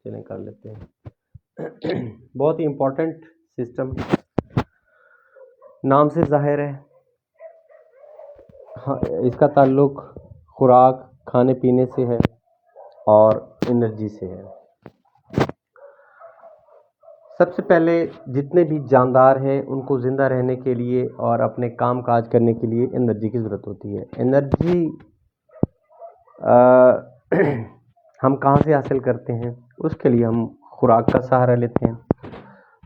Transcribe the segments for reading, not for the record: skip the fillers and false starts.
चलें कर लेते हैं। बहुत ही इम्पोर्टेंट सिस्टम, नाम से जाहिर है। हाँ, इसका ताल्लुक खुराक, खाने पीने से है और एनर्जी से है। सबसे पहले जितने भी जानदार हैं उनको ज़िंदा रहने के लिए और अपने काम काज करने के लिए एनर्जी की ज़रूरत होती है। एनर्जी हम कहाँ से हासिल करते हैं? उसके लिए हम खुराक का सहारा लेते हैं।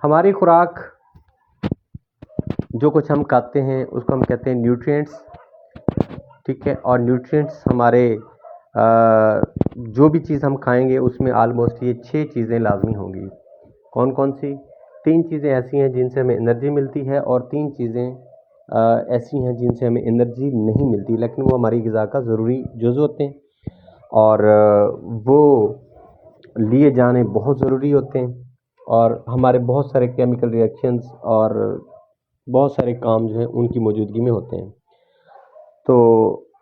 हमारी खुराक, जो कुछ हम खाते हैं उसको हम कहते हैं न्यूट्रिएंट्स, ठीक है। और न्यूट्रिएंट्स हमारे जो भी चीज़ हम खाएंगे उसमें ऑलमोस्ट ये 6 चीज़ें लाजमी होंगी। कौन कौन सी? 3 चीज़ें ऐसी हैं जिनसे हमें एनर्जी मिलती है और 3 चीज़ें ऐसी हैं जिनसे हमें एनर्जी नहीं मिलती, लेकिन वो हमारी ग़िज़ा का ज़रूरी जुज़ होते हैं और वो लिए जाने बहुत ज़रूरी होते हैं और हमारे बहुत सारे केमिकल रिएक्शंस और बहुत सारे काम जो हैं उनकी मौजूदगी में होते हैं। तो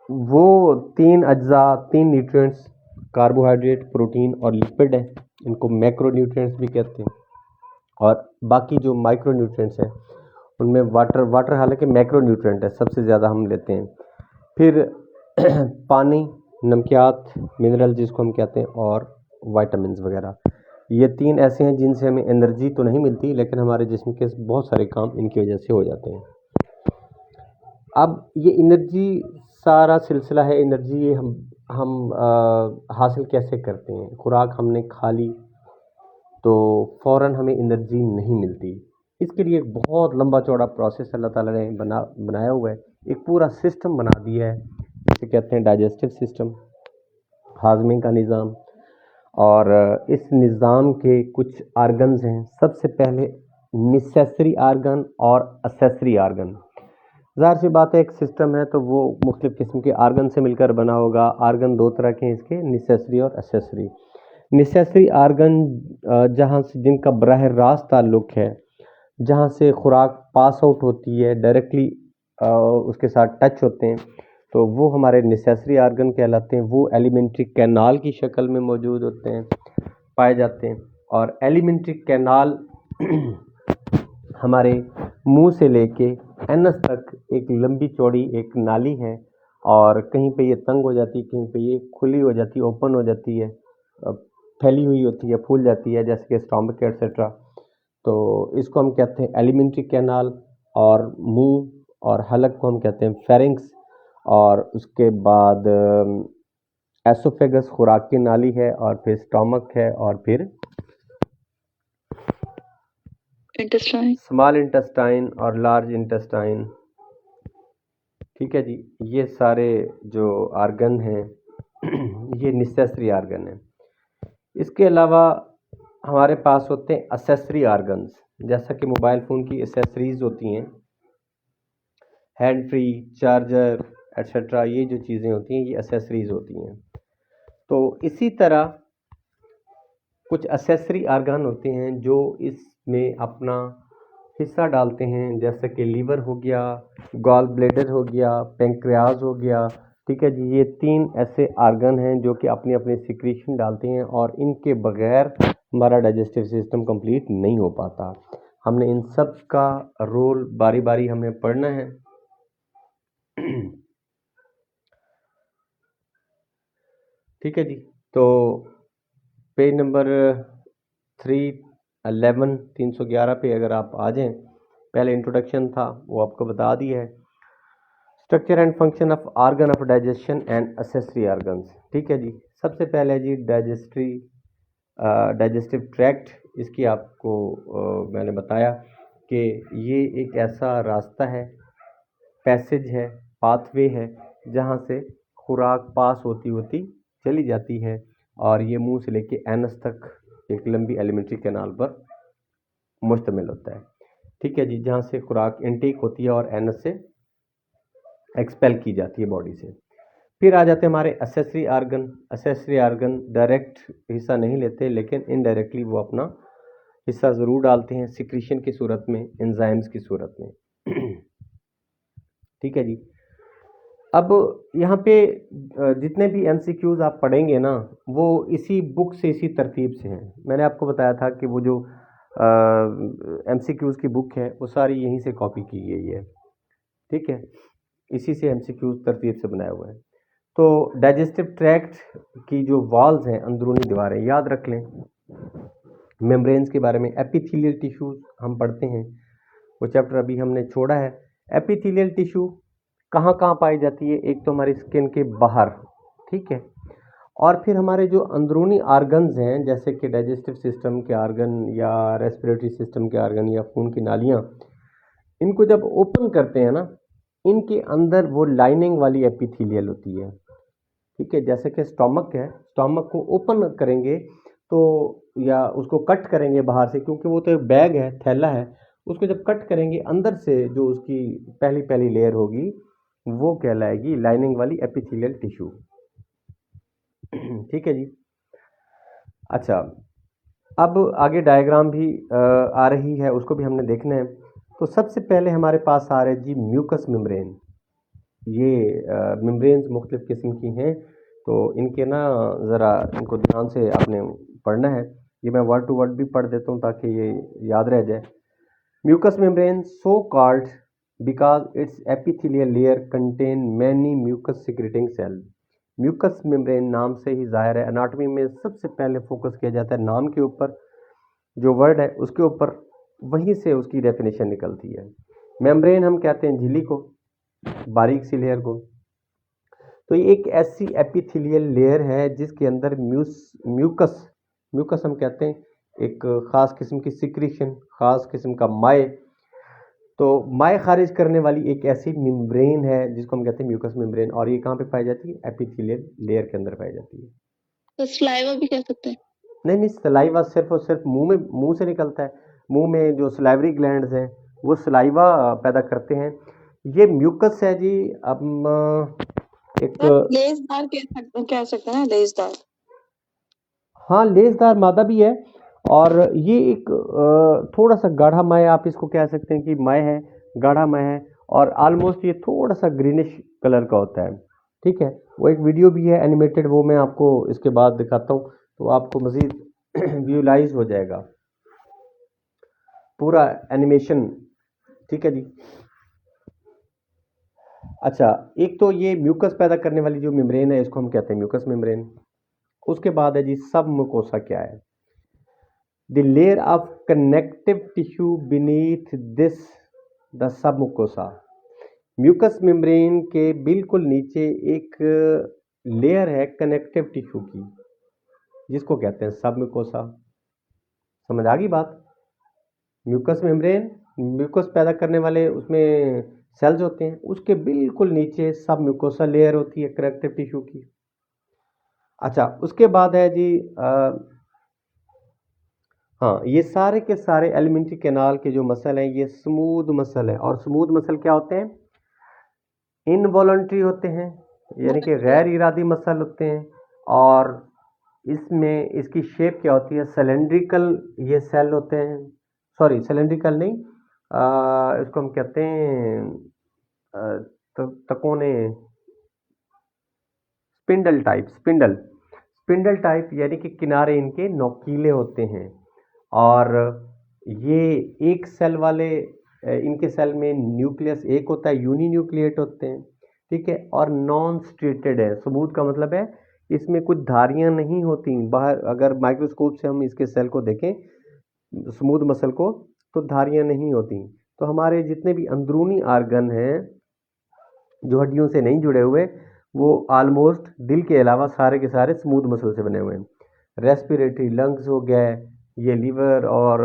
वो 3 अज्जा, 3 न्यूट्रिएंट्स, कार्बोहाइड्रेट, प्रोटीन और लिपिड है। इनको मैक्रो न्यूट्रिएंट्स भी कहते हैं। और बाकी जो माइक्रो न्यूट्रिएंट्स हैं उनमें वाटर हालांकि मैक्रो न्यूट्रिएंट है, सबसे ज़्यादा हम लेते हैं। फिर पानी, नमकियात, मिनरल जिसको हम कहते हैं, और विटामिन्स वगैरह। ये 3 ऐसे हैं जिनसे हमें एनर्जी तो नहीं मिलती, लेकिन हमारे जिस्म के बहुत सारे काम इनकी वजह से हो जाते हैं। अब ये एनर्जी, सारा सिलसिला है एनर्जी, ये हम हासिल कैसे करते हैं? खुराक हमने खा ली तो फ़ौरन हमें एनर्जी नहीं मिलती। इसके लिए एक बहुत लंबा चौड़ा प्रोसेस अल्लाह ताला ने बनाया हुआ है, एक पूरा सिस्टम बना दिया है, जिसे कहते हैं डाइजेस्टिव सिस्टम, हाजमे का निज़ाम। और इस निज़ाम के कुछ आर्गन्स हैं। सबसे पहले नेसेसरी आर्गन और असेसरी आर्गन। ज़ाहिर सी बात है, एक सिस्टम है तो वो मुख्तलिफ़ किस्म के आर्गन से मिलकर बना होगा। आर्गन 2 तरह के हैं इसके, नेसेसरी और असेसरी। नेसेसरी आर्गन जहाँ से, जिनका बराह रास्त ताल्लुक़ है, जहाँ से खुराक पास आउट होती है, डायरेक्टली उसके साथ टच होते हैं, तो वो हमारे नेसेसरी आर्गन कहलाते हैं। वो एलिमेंट्री कैनाल की शक्ल में मौजूद होते हैं, पाए जाते हैं। और एलिमेंट्री कैनाल हमारे मुंह से लेके एनस तक एक लंबी चौड़ी एक नाली है, और कहीं पे ये तंग हो जाती है, कहीं पे ये खुली हो जाती है, ओपन हो जाती है, फैली हुई होती है, फूल जाती है, जैसे कि स्टमक एटसेट्रा। तो इसको हम कहते हैं एलिमेंट्री कैनाल। और मुंह और हलक को हम कहते हैं फेरिंक्स। और उसके बाद एसोफेगस खुराक की नाली है, और फिर स्टमक है, और फिर इंटेस्टाइन, स्मॉल इंटेस्टाइन और लार्ज इंटेस्टाइन। ठीक है जी, ये सारे जो आर्गन हैं ये नेसेसरी आर्गन है। इसके अलावा हमारे पास होते हैं असेसरी आर्गन्स, जैसा कि मोबाइल फ़ोन की एसेसरीज़ होती हैं, हैंड फ्री, चार्जर एटसेट्रा। ये जो चीज़ें होती हैं ये एसेसरीज़ होती हैं। तो इसी तरह कुछ एसेसरी आर्गन होते हैं जो इसमें अपना हिस्सा डालते हैं, जैसे कि लीवर हो गया, गॉल ब्लैडर हो गया, पेंक्रियाज हो गया। ठीक है जी, ये 3 ऐसे आर्गन हैं जो कि अपनी अपनी सिक्रीशन डालते हैं, और इनके बगैर हमारा डाइजेस्टिव सिस्टम कंप्लीट नहीं हो पाता। हमने इन सब का रोल बारी बारी हमें पढ़ना है। ठीक है जी, तो पेज नंबर 311 पे अगर आप आ जाएं, पहले इंट्रोडक्शन था वो आपको बता दिया है। Structure and function of organ of digestion and accessory organs. ठीक है जी, सबसे पहले जी डाइजेस्टिव ट्रैक्ट। इसकी आपको मैंने बताया कि ये एक ऐसा रास्ता है, पैसेज है, पाथवे है, जहाँ से खुराक पास होती होती चली जाती है, और ये मुंह से लेके एनस तक एक लंबी एलिमेंट्री कैनाल पर मुश्तमिल होता है। ठीक है जी, जहाँ से खुराक इनटेक होती है और एनस से एक्सपेल की जाती है बॉडी से। फिर आ जाते हैं हमारे accessory organ. Accessory organ direct हिस्सा नहीं लेते, लेकिन इनडायरेक्टली वो अपना हिस्सा ज़रूर डालते हैं, सिक्रीशन की सूरत में, एंजाइम्स की सूरत में। ठीक है जी, अब यहाँ पे जितने भी एमसीक्यूज आप पढ़ेंगे ना वो इसी बुक से इसी तरतीब से हैं। मैंने आपको बताया था कि वो जो एमसीक्यूज की बुक है वो सारी यहीं से कॉपी की गई है, ठीक है। इसी से एमसीक्यूज तरतीब से बनाए हुए हैं। तो डाइजेस्टिव ट्रैक्ट की जो वॉल्स हैं, अंदरूनी दीवारें, याद रख लें। मेम्ब्रेन्स के बारे में, एपिथेलियल टिश्यूज हम पढ़ते हैं, वो चैप्टर अभी हमने छोड़ा है। एपिथेलियल टिश्यू कहाँ कहाँ पाई जाती है? एक तो हमारी स्किन के बाहर, ठीक है, और फिर हमारे जो अंदरूनी आर्गन्स हैं जैसे कि डाइजेस्टिव सिस्टम के आर्गन या रेस्पिरेटरी सिस्टम के आर्गन या खून की नालियाँ, इनको जब ओपन करते हैं ना, इनके अंदर वो लाइनिंग वाली एपिथेलियल होती है, ठीक है। जैसे कि स्टोमक है, स्टोमक को ओपन करेंगे तो या उसको कट करेंगे बाहर से, क्योंकि वो तो एक बैग है, थैला है, उसको जब कट करेंगे अंदर से जो उसकी पहली पहली लेयर होगी वो कहलाएगी लाइनिंग वाली एपिथेलियल टिश्यू, ठीक है जी। अच्छा, अब आगे डायग्राम भी आ रही है, उसको भी हमने देखना है। तो सबसे पहले हमारे पास आ रहे जी म्यूकस मेम्ब्रेन। ये मेम्ब्रेन्स मुख्तलिफ किस्म की हैं, तो इनके ना ज़रा इनको ध्यान से आपने पढ़ना है। ये मैं वर्ड टू वर्ड भी पढ़ देता हूँ ताकि ये याद रह जाए। Mucous membrane so called because its epithelial layer contain many mucus secreting cell. Mucous membrane नाम से ही जाहिर है, एनाटॉमी में सबसे पहले फोकस किया जाता है नाम के ऊपर, जो वर्ड है उसके ऊपर, वहीं से उसकी डेफिनेशन निकलती है। मेम्ब्रेन हम कहते हैं झिल्ली को, बारीक सी लेयर को। तो ये एक ऐसी एपिथेलियल लेयर है जिसके अंदर म्यूकस म्यूकस हम कहते हैं एक ख़ास किस्म की सिक्रीशन, ख़ास किस्म का माए, तो माए खारिज करने वाली एक ऐसी मेम्ब्रेन है जिसको हम कहते हैं म्यूकस मेम्ब्रेन। और ये कहाँ पे पाई जाती है? एपिथेलियल लेयर के अंदर पाई जाती है। तो सलाइवा भी कह सकते हैं। नहीं नहीं, सलाइवा सिर्फ और सिर्फ मुंह से निकलता है। मुंह में जो सलाइवरी ग्लैंड्स हैं वो सलाइवा पैदा करते हैं। ये म्यूकस है जी। अब एक लेसदार कह सकते हैं ना, लेसदार। हाँ, लेसदार मादा भी है, और ये एक थोड़ा सा गाढ़ा मय, आप इसको कह सकते हैं कि मय है, गाढ़ा मय है, और ऑलमोस्ट ये थोड़ा सा ग्रीनिश कलर का होता है, ठीक है। वो एक वीडियो भी है एनिमेटेड, वो मैं आपको इसके बाद दिखाता हूँ तो आपको मज़ीद विजुलाइज हो जाएगा पूरा एनिमेशन, ठीक है जी। अच्छा, एक तो ये म्यूकस पैदा करने वाली जो मेम्ब्रेन है इसको हम कहते हैं म्यूकस मेम्ब्रेन। उसके बाद है जी सब मुकोसा। क्या है? The layer of connective tissue beneath this the submucosa। Mucous membrane के बिल्कुल नीचे एक लेयर है कनेक्टिव टिश्यू की, जिसको कहते हैं सबम्यूकोसा। समझ आ गई बात? म्यूकस मेम्ब्रेन, म्यूकस पैदा करने वाले उसमें सेल्स होते हैं, उसके बिल्कुल नीचे सबम्यूकोसा लेयर होती है कनेक्टिव टिश्यू की। अच्छा, उसके बाद है जी हाँ, ये सारे के सारे एलिमेंट्री कैनाल के जो मसल हैं ये स्मूथ मसल है। और स्मूथ मसल क्या होते हैं? इनवॉलंटरी होते हैं, यानी कि गैर इरादी मसल होते हैं। और इसमें इसकी शेप क्या होती है? सिलेंड्रिकल ये सेल होते हैं, सॉरी सिलेंड्रिकल नहीं, इसको हम कहते हैं तकोने, स्पिंडल टाइप, स्पिंडल टाइप, यानी कि किनारे इनके नोकीले होते हैं। और ये एक सेल वाले इनके सेल में न्यूक्लियस एक होता है, यूनी न्यूक्लिएट होते हैं, ठीक है। और नॉन स्ट्रेटेड है। सबूत का मतलब है इसमें कुछ धारियां नहीं होती बाहर। अगर माइक्रोस्कोप से हम इसके सेल को देखें, स्मूथ मसल को, तो धारियां नहीं होती। तो हमारे जितने भी अंदरूनी आर्गन हैं जो हड्डियों से नहीं जुड़े हुए, वो ऑलमोस्ट दिल के अलावा सारे के सारे स्मूथ मसल से बने हुए हैं। रेस्पिरेटरी, लंग्स हो गया, ये लीवर और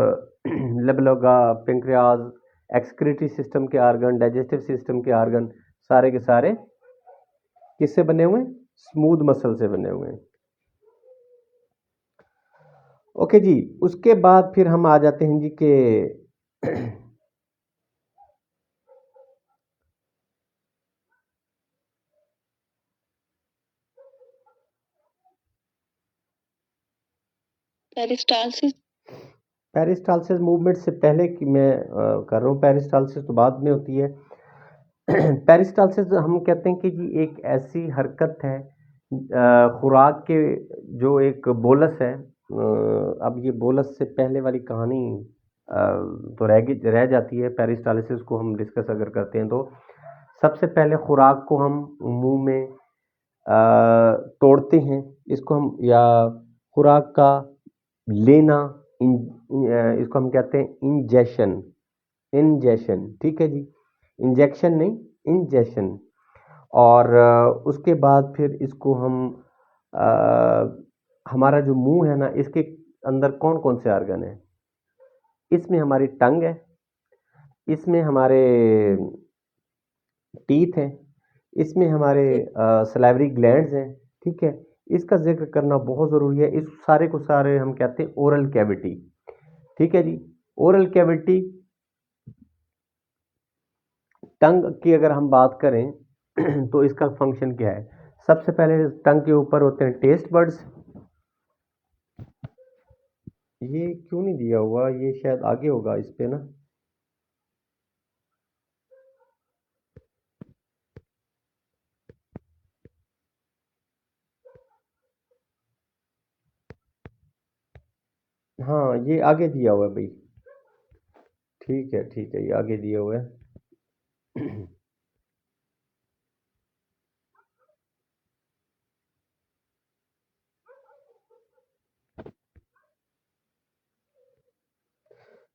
लबलगा, पेंक्रियाज, एक्सक्रीटरी सिस्टम के आर्गन, डाइजेस्टिव सिस्टम के आर्गन, सारे के सारे किससे बने हुए हैं? स्मूथ मसल से बने हुए हैं। ओके जी, उसके बाद फिर हम आ जाते हैं जी के पेरिस्टालसिस। पेरिस्टालसिस मूवमेंट से पहले कि मैं कर रहा हूँ, पेरिस्टालसिस तो बाद में होती है। पेरिस्टालसिस हम कहते हैं कि जी एक ऐसी हरकत है खुराक के जो एक बोलस है। अब ये बोलस से पहले वाली कहानी तो रह जाती है। पेरिस्टालसिस को हम डिस्कस अगर करते हैं तो सबसे पहले खुराक को हम मुंह में तोड़ते हैं, इसको हम या खुराक का लेना, इसको हम कहते हैं इंजेशन। इंजेशन, ठीक है जी, इंजेक्शन नहीं, इंजेशन। और उसके बाद फिर इसको हम अ, हमारा जो मुंह है ना, इसके अंदर कौन कौन से ऑर्गन है? इसमें हमारी टंग है, इसमें हमारे टीथ हैं, इसमें हमारे सलाइवरी ग्लैंड्स हैं, ठीक है। इसका जिक्र करना बहुत ज़रूरी है। इस सारे को सारे हम कहते हैं ओरल कैविटी, ठीक है जी। ओरल कैविटी, टंग की अगर हम बात करें तो इसका फंक्शन क्या है? सबसे पहले टंग के ऊपर होते हैं टेस्ट बड्स। ये क्यों नहीं दिया हुआ? ये शायद आगे होगा इस पे ना। हाँ, ये आगे दिया हुआ है भाई। ठीक है, ठीक है, ये आगे दिया हुआ है।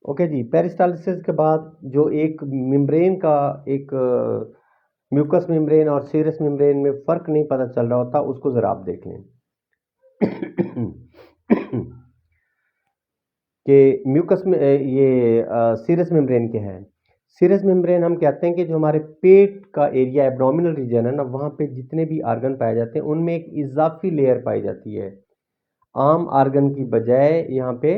ओके जी, पेरिस्टालसिस के बाद जो एक मेम्ब्रेन का एक म्यूकस मेम्ब्रेन और सीरस मेम्ब्रेन में फ़र्क नहीं पता चल रहा होता, उसको ज़रा आप देख लें। कि म्यूकस में ये सीरस मेम्ब्रेन क्या है? सीरस मेम्ब्रेन हम कहते हैं कि जो हमारे पेट का एरिया, एब्डोमिनल रीजन है ना, वहाँ पे जितने भी आर्गन पाए जाते हैं उनमें एक इजाफी लेयर पाई जाती है। आम आर्गन की बजाय यहाँ पे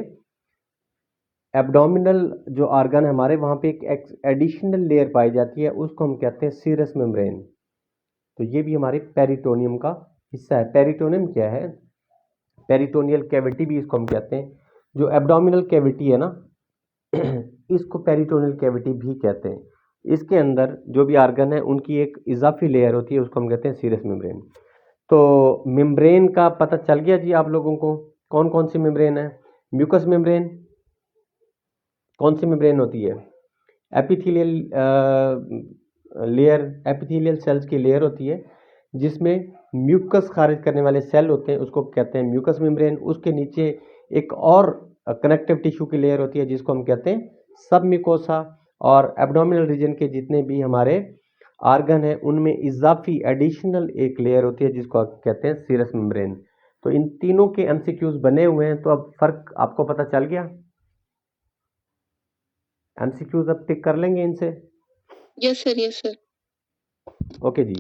एब्डोमिनल जो आर्गन है हमारे, वहाँ पे एक एडिशनल लेयर पाई जाती है, उसको हम कहते हैं सीरस मेम्ब्रेन। तो ये भी हमारे पेरिटोनियम का हिस्सा है। पेरिटोनियम क्या है? पेरिटोनियल कैविटी भी इसको हम कहते हैं। जो एब्डोमिनल कैविटी है ना, इसको पेरिटोनियल कैविटी भी कहते हैं। इसके अंदर जो भी आर्गन है उनकी एक इजाफी लेयर होती है, उसको हम कहते हैं सीरस मेम्ब्रेन। तो मेम्ब्रेन का पता चल गया जी आप लोगों को, कौन कौन सी मेम्ब्रेन है? म्यूकस मेम्ब्रेन कौन सी मेम्ब्रेन होती है? एपिथेलियल लेयर, एपिथेलियल सेल्स की लेयर होती है जिसमें म्यूकस खारिज करने वाले सेल होते हैं, उसको कहते हैं म्यूकस मेम्ब्रेन। उसके नीचे एक और कनेक्टिव टिश्यू की लेयर होती है जिसको हम कहते हैं सब म्यूकोसा। और एब्डोमिनल रीजन के जितने भी हमारे आर्गन हैं उनमें इजाफी एडिशनल एक लेयर होती है जिसको आप कहते हैं सीरस मेम्ब्रेन। तो इन तीनों के एमसीक्यूज बने हुए हैं, तो अब फर्क आपको पता चल गया। एमसीक्यूज अब टिक कर लेंगे इनसे। Yes sir, yes sir. Okay जी।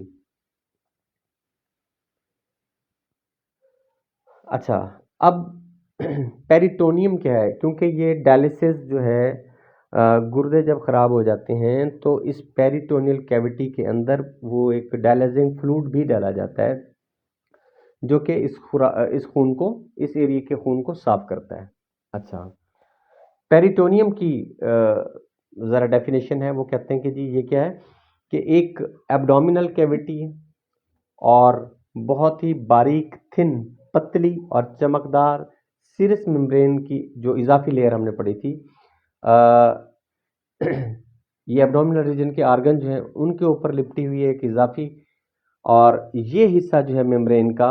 अच्छा, अब पेरिटोनियम क्या है? क्योंकि ये डायलिसिस जो है, गुर्दे जब ख़राब हो जाते हैं तो इस पेरिटोनियल कैविटी के अंदर वो एक डायलिसिंग फ्लूइड भी डाला जाता है जो कि इस खून को, इस एरिया के खून को साफ करता है। अच्छा, पेरिटोनियम की ज़रा डेफिनेशन है, वो कहते हैं कि जी ये क्या है कि एक एब्डोमिनल कैविटी है और बहुत ही बारीक, थिन, पतली और चमकदार सिरस मेम्ब्रेन की जो इजाफी लेयर हमने पढ़ी थी। ये एब्डोमिनल रीजन के आर्गन जो हैं उनके ऊपर लिपटी हुई है एक इजाफी, और ये हिस्सा जो है मेम्ब्रेन का,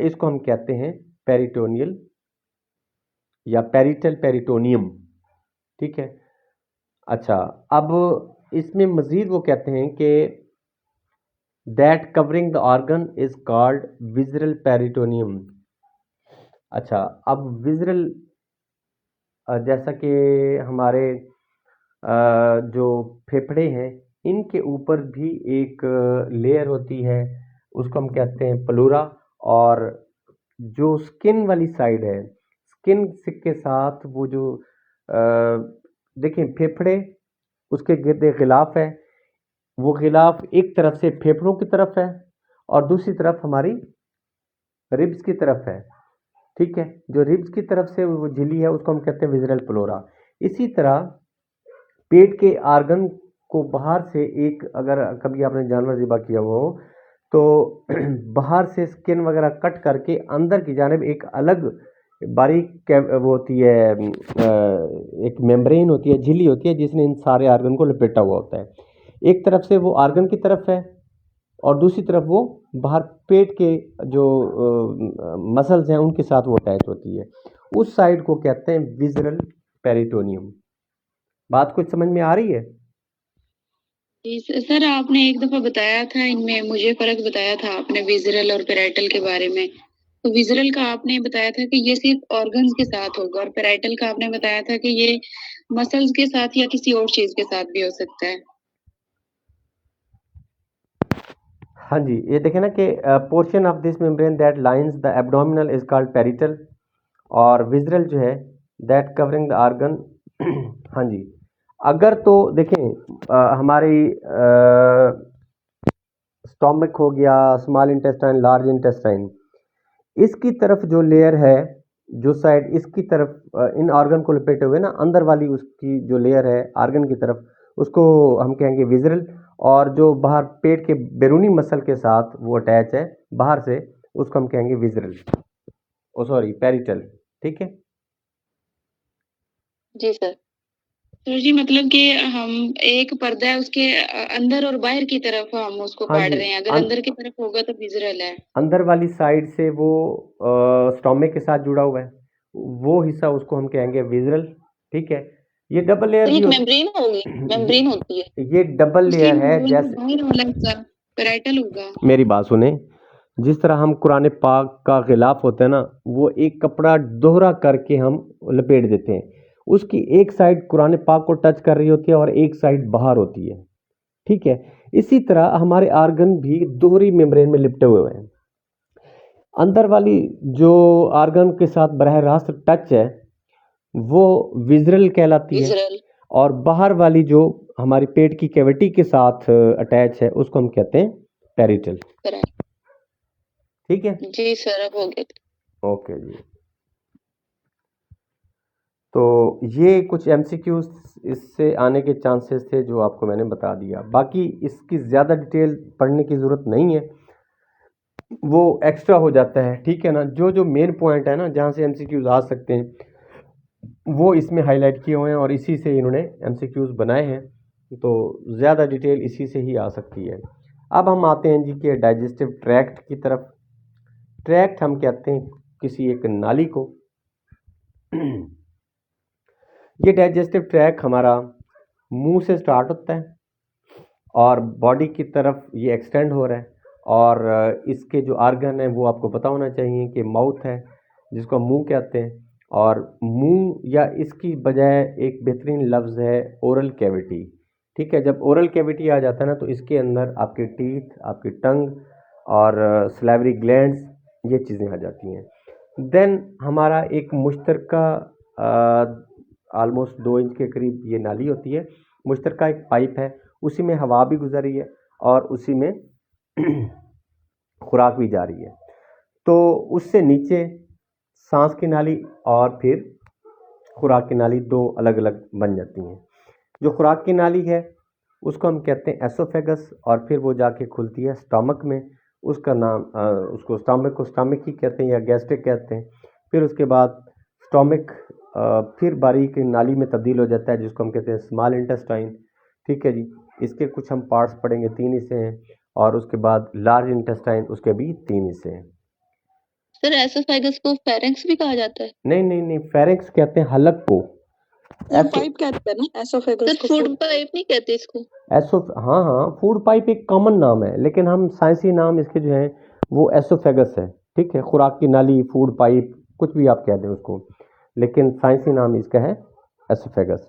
इसको हम कहते हैं पेरिटोनियल या पेरिटल पेरिटोनियम, ठीक है। अच्छा, अब इसमें मजीद वो कहते हैं कि that covering the organ is called visceral peritoneum। अच्छा, अब विजरल, जैसा कि हमारे जो फेफड़े हैं इनके ऊपर भी एक लेयर होती है, उसको हम कहते हैं प्लूरा। और जो स्किन वाली साइड है, स्किन के साथ वो जो देखिए फेफड़े, उसके गिर्द एक गिलाफ है, वो गिलाफ एक तरफ से फेफड़ों की तरफ है और दूसरी तरफ हमारी रिब्स की तरफ है, ठीक है। जो रिब्स की तरफ से वो झिल्ली है उसको हम कहते हैं विजरल प्लोरा। इसी तरह पेट के आर्गन को बाहर से एक, अगर कभी आपने जानवर ज़िबा किया हुआ हो तो बाहर से स्किन वगैरह कट करके अंदर की जानिब एक अलग बारीक वो होती है, एक मेम्ब्रेन होती है, झिल्ली होती है, जिसने इन सारे आर्गन को लपेटा हुआ होता है। एक तरफ से वो आर्गन की तरफ है और दूसरी तरफ वो बाहर पेट के जो मसल्स हैं उनके साथ वो अटैच होती है। उस साइड को कहते हैं विजरल पेरिटोनियम। बात कुछ समझ में आ रही है? जी सर, आपने एक दफा बताया था, इनमें मुझे फर्क बताया था आपने विजरल और पेराइटल के बारे में। तो विजरल का आपने बताया था कि ये सिर्फ ऑर्गन्स के साथ होगा, और पेराइटल का आपने बताया था कि ये मसल्स के साथ या किसी और चीज के साथ भी हो सकता है। हाँ जी, ये देखें ना कि portion of this membrane that lines the abdominal is called parietal, और विजरल जो है दैट कवरिंग द आर्गन। हाँ जी, अगर तो देखें हमारी स्टोमक हो गया, स्मॉल इंटेस्टाइन, लार्ज इंटेस्टाइन, इसकी तरफ जो लेयर है, जो साइड इसकी तरफ इन ऑर्गन को लपेटे हुए ना, अंदर वाली उसकी जो लेयर है आर्गन की तरफ, उसको हम कहेंगे विजरल। और जो बाहर पेट के बैरूनी मसल के साथ वो अटैच है बाहर से, उसको हम कहेंगे विजरल, ओ सॉरी पेरिटल। ठीक है जी सर। सर जी, मतलब कि हम एक पर्दा है, उसके अंदर और बाहर की तरफ हम उसको हाँ काट जी, रहे हैं। अगर अंदर की तरफ होगा तो विजरल है। अंदर वाली साइड से वो स्टोमक के साथ जुड़ा हुआ है, वो हिस्सा उसको हम कहेंगे विजरल। ठीक है, ये डबल लेयर तो भी एक होती मेम्ब्रेन होगी, मेम्ब्रेन होती है ये डबल उसकी, लेयर है। मेम्ब्रेन के जैसे बाहर वाला हिस्सा पेराइटल होगा। मेरी बात सुने, जिस तरह हम कुरान पाक का गिलाफ होता है ना, वो एक कपड़ा दोहरा करके हम लपेट देते हैं, उसकी एक साइड कुरान पाक को टच कर रही होती है और एक साइड बाहर होती है। ठीक है, इसी तरह हमारे आर्गन भी दोहरी मेम्ब्रेन में लिपटे हुए हैं। अंदर वाली जो आर्गन के साथ बरह रास्त टच है वो विजरल कहलाती है, विजरल। और बाहर वाली जो हमारी पेट की कैविटी के साथ अटैच है उसको हम कहते हैं पेरिटल। ठीक है, जी सर, अब हो गया। ओके जी। तो ये कुछ एमसीक्यूज इससे आने के चांसेस थे जो आपको मैंने बता दिया। बाकी इसकी ज़्यादा डिटेल पढ़ने की ज़रूरत नहीं है, वो एक्स्ट्रा हो जाता है। ठीक है ना, जो जो मेन पॉइंट है ना जहाँ से एमसीक्यूज आ सकते हैं वो इसमें हाईलाइट किए हुए हैं और इसी से इन्होंने एमसीक्यूज बनाए हैं, तो ज़्यादा डिटेल इसी से ही आ सकती है। अब हम आते हैं जी के डाइजेस्टिव ट्रैक्ट की तरफ। ट्रैक्ट हम कहते हैं किसी एक नाली को। ये डाइजेस्टिव ट्रैक्ट हमारा मुंह से स्टार्ट होता है और बॉडी की तरफ ये एक्सटेंड हो रहा है, और इसके जो आर्गन है वो आपको पता होना चाहिए कि माउथ है, जिसको हम मुंह कहते हैं, और मुंह या इसकी बजाय एक बेहतरीन लफ्ज़ है ओरल कैविटी। ठीक है, जब ओरल कैविटी आ जाता है ना तो इसके अंदर आपके टीथ, आपकी टंग और सलाइवरी ग्लैंड्स, ये चीज़ें आ जाती हैं। देन हमारा एक मुश्तरका ऑलमोस्ट 2 इंच के करीब ये नाली होती है, मुश्तरका एक पाइप है, उसी में हवा भी गुजर रही है और उसी में खुराक भी जा रही है। तो उससे नीचे सांस की नाली और फिर खुराक की नाली दो अलग अलग बन जाती हैं। जो खुराक की नाली है उसको हम कहते हैं एसोफेगस, और फिर वो जाके खुलती है स्टमक में, उसका नाम उसको स्टमक को स्टमक ही कहते हैं या गैस्ट्रिक कहते हैं। फिर उसके बाद स्टमक फिर बारीक नाली में तब्दील हो जाता है जिसको हम कहते हैं स्मॉल इंटेस्टाइन। ठीक है जी, इसके कुछ हम पार्ट्स पढ़ेंगे, 3 हिस्से हैं, और उसके बाद लार्ज इंटेस्टाइन, उसके भी 3 हिस्से हैं। सर, एसोफेगस को फेरेंक्स भी कहा जाता है? नहीं नहीं नहीं, फेरिंक्स कहते हैं हलक को। फूड पाइप कहते हैं ना एसोफेगस को? फूड पाइप नहीं कहते इसको? एसो हाँ हाँ, फूड पाइप एक कॉमन नाम है, लेकिन हम साइंसी नाम इसके जो है वो एसोफेगस है। ठीक है, खुराक की नाली, फूड पाइप, कुछ भी आप कह दें उसको, लेकिन साइंसी नाम इसका है एसोफेगस।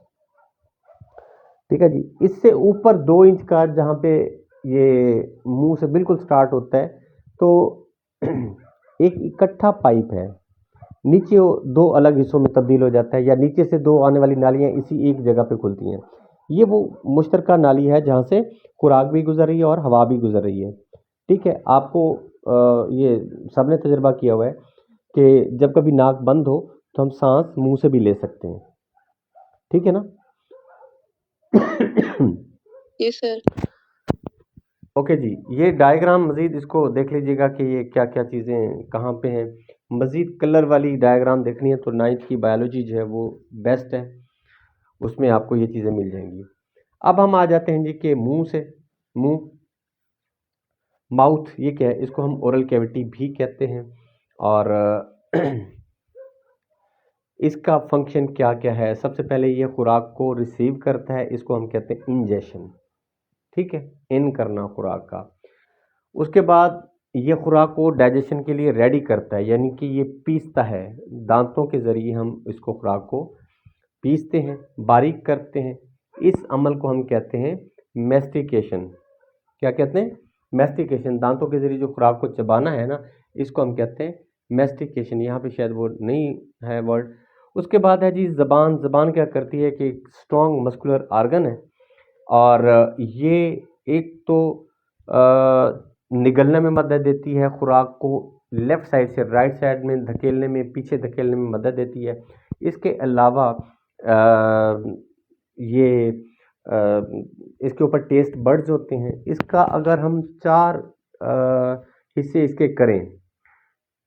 ठीक है जी, इससे ऊपर 2 इंच का जहाँ पे ये मुंह से बिल्कुल स्टार्ट होता है तो एक इकट्ठा पाइप है, नीचे वो 2 अलग हिस्सों में तब्दील हो जाता है, या नीचे से 2 आने वाली नालियाँ इसी एक जगह पे खुलती हैं। ये वो मुश्तरका नाली है जहाँ से खुराक भी गुजर रही है और हवा भी गुजर रही है। ठीक है, आपको ये सबने तजुर्बा किया हुआ है कि जब कभी नाक बंद हो तो हम सांस मुंह से भी ले सकते हैं। ठीक है ना? Yes sir. ओके जी, ये डायग्राम मज़ीद इसको देख लीजिएगा कि ये क्या क्या चीज़ें कहाँ पे हैं। मज़ीद कलर वाली डायग्राम देखनी है तो 9th की बायोलॉजी जो है वो बेस्ट है, उसमें आपको ये चीज़ें मिल जाएंगी। अब हम आ जाते हैं जी कि मुंह से। मुंह, माउथ, ये क्या है? इसको हम ओरल कैविटी भी कहते हैं। और इसका फंक्शन क्या क्या है? सबसे पहले ये खुराक को रिसीव करता है, इसको हम कहते हैं इंजेशन। ठीक है, इन करना खुराक का। उसके बाद ये खुराक को डाइजेशन के लिए रेडी करता है, यानी कि ये पीसता है। दांतों के ज़रिए हम इसको खुराक को पीसते हैं, बारीक करते हैं। इस अमल को हम कहते हैं मैस्टिकेशन। क्या कहते हैं? मैस्टिकेशन। दांतों के ज़रिए जो खुराक को चबाना है ना, इसको हम कहते हैं मैस्टिकेशन। यहाँ पे शायद वो नहीं है वर्ड। उसके बाद है जी ज़बान। ज़बान क्या करती है कि एक स्ट्रॉन्ग मस्कुलर आर्गन है, और ये एक तो निगलने में मदद देती है, खुराक को लेफ़्ट साइड से राइट साइड में धकेलने में, पीछे धकेलने में मदद देती है। इसके अलावा ये इसके ऊपर टेस्ट बड्स होते हैं। इसका अगर हम 4 हिस्से इसके करें,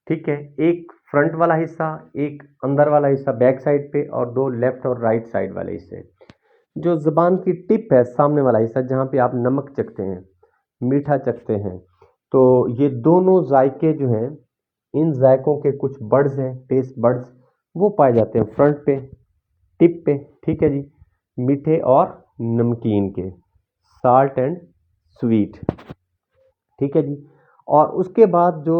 ठीक है, एक फ्रंट वाला हिस्सा, एक अंदर वाला हिस्सा बैक साइड पे, और 2 लेफ्ट और राइट साइड वाले हिस्से। जो ज़बान की टिप है, सामने वाला हिस्सा जहाँ पे आप नमक चखते हैं, मीठा चखते हैं, तो ये दोनों जायके जो हैं, इन जायकों के कुछ बड्स हैं, टेस्ट बड्स, वो पाए जाते हैं फ्रंट पे, टिप पे। ठीक है जी, मीठे और नमकीन के, साल्ट एंड स्वीट। ठीक है जी। और उसके बाद जो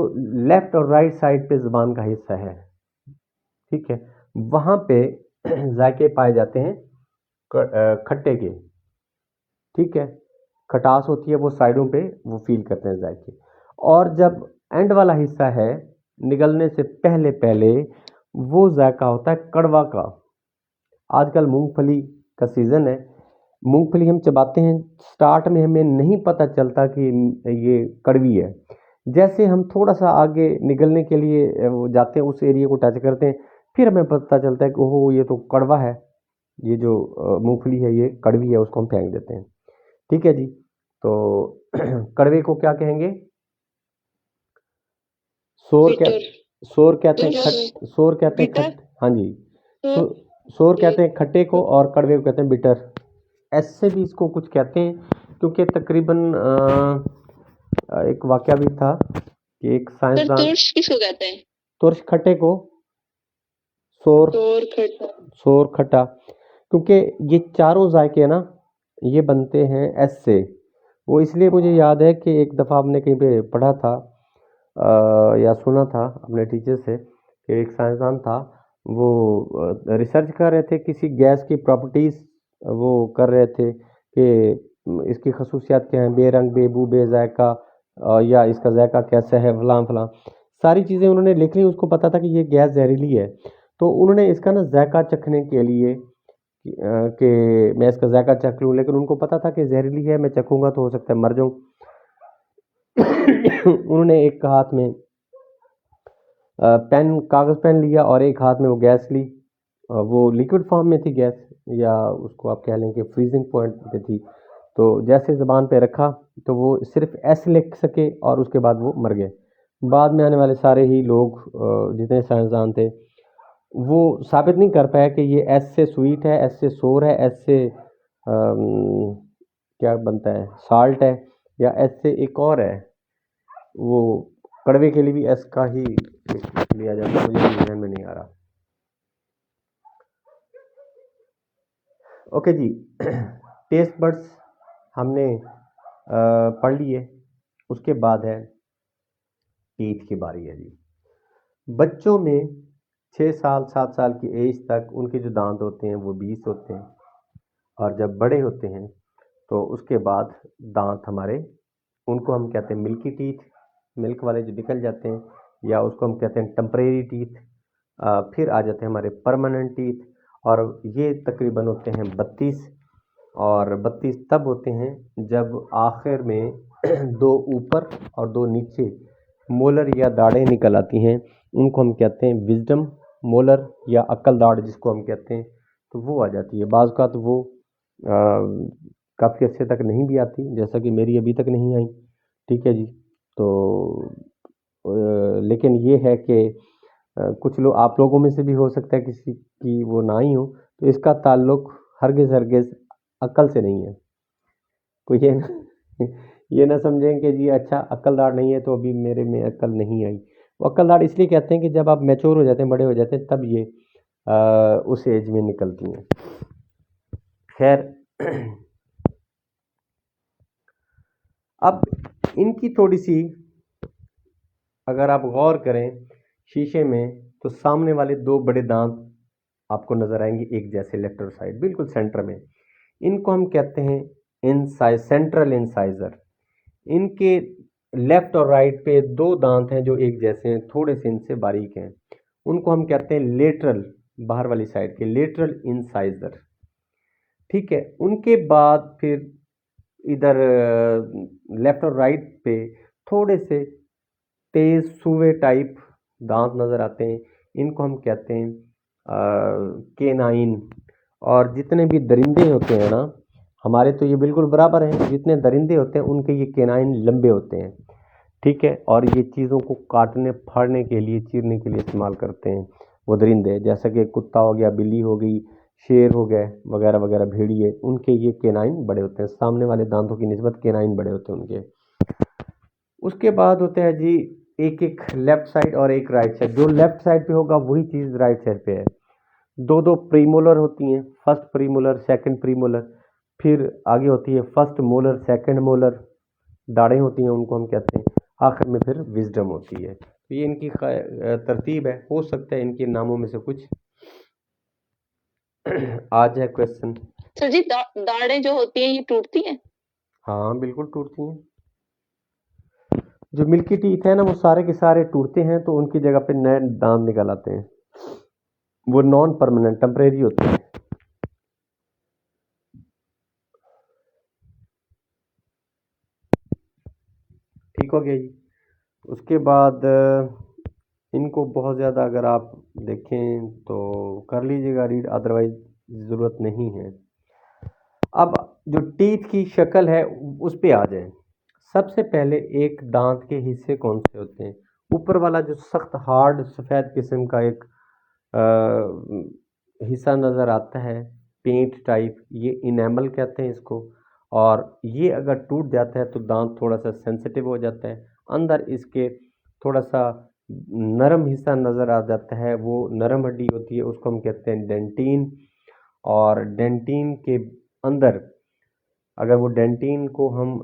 लेफ्ट और राइट साइड पे ज़बान का हिस्सा है, ठीक है, वहाँ पे जायके पाए जाते हैं खट्टे के। ठीक है, खटास होती है वो साइडों पे, वो फील करते हैं जायके। और जब एंड वाला हिस्सा है, निगलने से पहले पहले, वो जायका होता है कड़वा का। आजकल मूंगफली का सीज़न है, मूंगफली हम चबाते हैं, स्टार्ट में हमें नहीं पता चलता कि ये कड़वी है। जैसे हम थोड़ा सा आगे निगलने के लिए वो जाते हैं, उस एरिया को टच करते हैं, फिर हमें पता चलता है कि ओहो ये तो कड़वा है, ये जो मूंगफली है ये कड़वी है, उसको हम फेंक देते हैं। ठीक है जी। तो कड़वे को क्या कहेंगे? सोर क्या? बिटर। सोर कहते हैं खट, सोर कहते हैं खट, हाँ जी। सोर कहते हैं खट्टे को, और कड़वे को कहते हैं बिटर। ऐसे भी इसको कुछ कहते हैं, क्योंकि तकरीबन एक वाकया भी था कि एक साइंसदान, तुर्श किसको कहते हैं? तुर्श खट्टे को, सोर, सोर खट्टा। क्योंकि ये चारों जायके हैं ना, ये बनते हैं एस से। वो इसलिए मुझे याद है कि एक दफ़ा आपने कहीं पे पढ़ा था या सुना था अपने टीचर से कि एक साइंसदान था, वो रिसर्च कर रहे थे किसी गैस की प्रॉपर्टीज़, वो कर रहे थे कि इसकी खसूसियात क्या हैं, बेरंग, बेबू, बेजायका, या इसका जायका कैसा है, फलां फलां सारी चीज़ें उन्होंने लिख ली। उसको पता था कि ये गैस जहरीली है, तो उन्होंने इसका ना जायका चखने के लिए कि मैं इसका जायका चख लूँ, लेकिन उनको पता था कि जहरीली है, मैं चखूँगा तो हो सकता है मर जाऊँ। उन्होंने एक हाथ में पेन, कागज़ पेन लिया, और एक हाथ में वो गैस ली। वो लिक्विड फॉर्म में थी गैस, या उसको आप कह लें कि फ्रीजिंग पॉइंट पे थी। तो जैसे ज़बान पे रखा तो वो सिर्फ एस लिख सके, और उसके बाद वो मर गए। बाद में आने वाले सारे ही लोग, जितने साइंसदान थे, वो साबित नहीं कर पाया कि ये एस से स्वीट है, एस से सोर है, एस से क्या बनता है, साल्ट है, या एस से एक और है, वो कड़वे के लिए भी एस का ही लिया जाता है, मुझे ध्यान में नहीं आ रहा। ओके जी। टेस्ट बड्स हमने पढ़ लिए। उसके बाद है टीथ की बारी है जी। बच्चों में 6 साल 7 साल की एज तक उनके जो दांत होते हैं वो 20 होते हैं, और जब बड़े होते हैं तो उसके बाद दांत हमारे, उनको हम कहते हैं मिल्की टीथ, मिल्क वाले जो निकल जाते हैं, या उसको हम कहते हैं टेम्परेरी टीथ। फिर आ जाते हैं हमारे परमानेंट टीथ, और ये तकरीबन होते हैं 32। और 32 तब होते हैं जब आखिर में 2 ऊपर और 2 नीचे मोलर या दाढ़ें निकल आती हैं, उनको हम कहते हैं विजडम मोलर या अक्ल दाढ़ जिसको हम कहते हैं, तो वो आ जाती है। बाज़ का तो वो काफ़ी अच्छे तक नहीं भी आती, जैसा कि मेरी अभी तक नहीं आई। ठीक है जी। तो लेकिन ये है कि कुछ लोग, आप लोगों में से भी हो सकता है किसी की वो ना ही हो, तो इसका ताल्लुक हरगिज़ हरगिज़ अक्ल से नहीं है। कोई ये ना ये ना समझें कि जी अच्छा अक्लदार नहीं है तो अभी मेरे में अक्ल नहीं आई। वो अक्लदार इसलिए कहते हैं कि जब आप मैच्योर हो जाते हैं, बड़े हो जाते हैं, तब ये उस एज में निकलती हैं। खैर अब इनकी थोड़ी सी अगर आप गौर करें शीशे में, तो सामने वाले दो बड़े दांत आपको नजर आएंगे एक जैसे, लेफ्ट और साइड बिल्कुल सेंटर में। इनको हम कहते हैं इंसाइज, सेंट्रल इंसाइजर। इनके लेफ्ट और राइट पे दो दांत हैं जो एक जैसे हैं, थोड़े से इनसे बारीक हैं। उनको हम कहते हैं लेटरल, बाहर वाली साइड के लेटरल इंसाइजर। ठीक है। उनके बाद फिर इधर लेफ्ट और राइट पे थोड़े से तेज सुए टाइप दांत नजर आते हैं। इनको हम कहते हैं केनाइन। और जितने भी दरिंदे होते हैं ना, हमारे तो ये बिल्कुल बराबर हैं, जितने दरिंदे होते हैं उनके ये केनाइन लंबे होते हैं। ठीक है। और ये चीज़ों को काटने फाड़ने के लिए, चीरने के लिए इस्तेमाल करते हैं वो दरिंदे, जैसा कि कुत्ता हो गया, बिल्ली हो गई, शेर हो गए वगैरह वगैरह, भेड़िए, उनके ये केनाइन बड़े होते हैं, सामने वाले दांतों की निस्बत केनाइन बड़े होते हैं उनके। उसके बाद होते हैं जी एक एक लेफ्ट साइड और एक राइट साइड। जो लेफ्ट साइड पे होगा वही चीज़ राइट साइड पे है। दो दो प्रीमोलर होती हैं, फर्स्ट प्रीमोलर, सेकंड प्रीमोलर। फिर आगे होती है फर्स्ट मोलर, सेकंड मोलर, दाढ़ें होती हैं, उनको हम कहते हैं। आखिर में फिर विजडम होती है। तो ये इनकी तरतीब है। हो सकता है इनके नामों में से कुछ आ जाए क्वेश्चन। सर जी, दाढ़ें जो होती हैं ये टूटती हैं? हाँ बिल्कुल टूटती हैं। जो मिल्की टीथ है ना, वो सारे के सारे टूटते हैं, तो उनकी जगह पे नए दांत निकल आते हैं। वो नॉन परमानेंट, टेम्परेरी होते हैं। ठीक हो गया जी। उसके बाद इनको बहुत ज़्यादा अगर आप देखें तो कर लीजिएगा रीड, अदरवाइज ज़रूरत नहीं है। अब जो टीथ की शक्ल है उस पे आ जाएं। सबसे पहले एक दांत के हिस्से कौन से होते हैं? ऊपर वाला जो सख्त हार्ड सफ़ेद किस्म का एक हिस्सा नज़र आता है, पेंट टाइप, ये इनेमल कहते हैं इसको। और ये अगर टूट जाता है तो दांत थोड़ा सा सेंसिटिव हो जाता है। अंदर इसके थोड़ा सा नरम हिस्सा नज़र आ जाता है, वो नरम हड्डी होती है, उसको हम कहते हैं डेंटिन। और डेंटिन के अंदर अगर वो डेंटिन को हम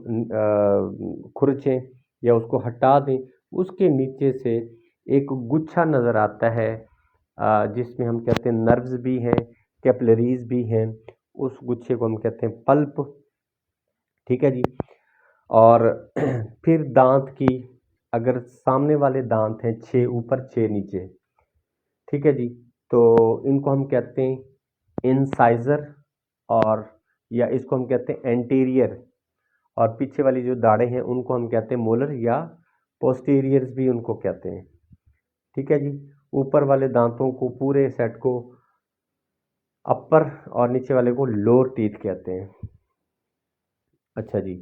खुरचें या उसको हटा दें, उसके नीचे से एक गुच्छा नज़र आता है जिसमें हम कहते हैं नर्व्स भी हैं, कैपिलरीज भी हैं। उस गुच्छे को हम कहते हैं पल्प। ठीक है जी। और फिर दांत की, अगर सामने वाले दांत हैं 6 ऊपर 6 नीचे, ठीक है जी, तो इनको हम कहते हैं इंसाइजर, और या इसको हम कहते हैं एंटीरियर। और पीछे वाली जो दाढ़ें हैं उनको हम कहते हैं मोलर या पोस्टीरियर्स भी उनको कहते हैं। ठीक है जी। ऊपर वाले दांतों को, पूरे सेट को अपर, और नीचे वाले को लोअर टीथ कहते हैं। अच्छा जी।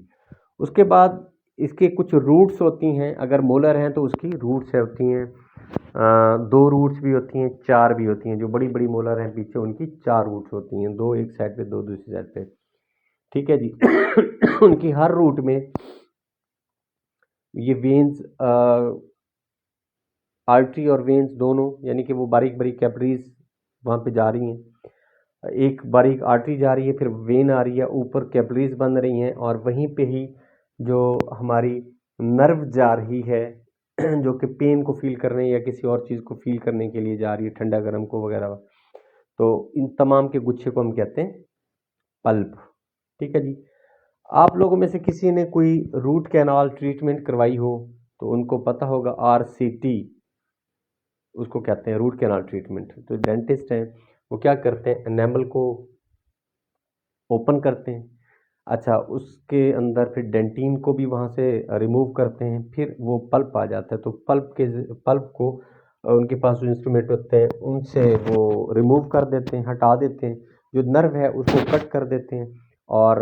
उसके बाद इसके कुछ रूट्स होती हैं। अगर मोलर हैं तो उसकी रूट्स होती हैं, 2 रूट्स भी होती हैं, 4 भी होती हैं। जो बड़ी बड़ी मोलर हैं पीछे, उनकी 4 रूट्स होती हैं, 2 एक साइड पे, 2 दूसरी साइड पे। ठीक है जी। उनकी हर रूट में ये वेन्स, आर्टरी और वेन्स दोनों, यानी कि वो बारीक बारीक कैपिलरीज वहाँ पे जा रही हैं। एक बारीक आर्टरी जा रही है, फिर वेन आ रही है, ऊपर कैपिलरीज बन रही हैं, और वहीं पे ही जो हमारी नर्व जा रही है जो कि पेन को फील करने या किसी और चीज़ को फील करने के लिए जा रही है, ठंडा गर्म को वगैरह। तो इन तमाम के गुच्छे को हम कहते हैं पल्प। ठीक है जी। आप लोगों में से किसी ने कोई रूट कैनाल ट्रीटमेंट करवाई हो तो उनको पता होगा, RCT उसको कहते हैं, रूट कैनाल ट्रीटमेंट। तो डेंटिस्ट हैं वो क्या करते हैं, एनेमल को ओपन करते हैं। अच्छा, उसके अंदर फिर डेंटिन को भी वहाँ से रिमूव करते हैं, फिर वो पल्प आ जाता है। तो पल्प को उनके पास जो इंस्ट्रूमेंट होते हैं उनसे वो रिमूव कर देते हैं, हटा देते हैं। जो नर्व है उसको कट कर देते हैं, और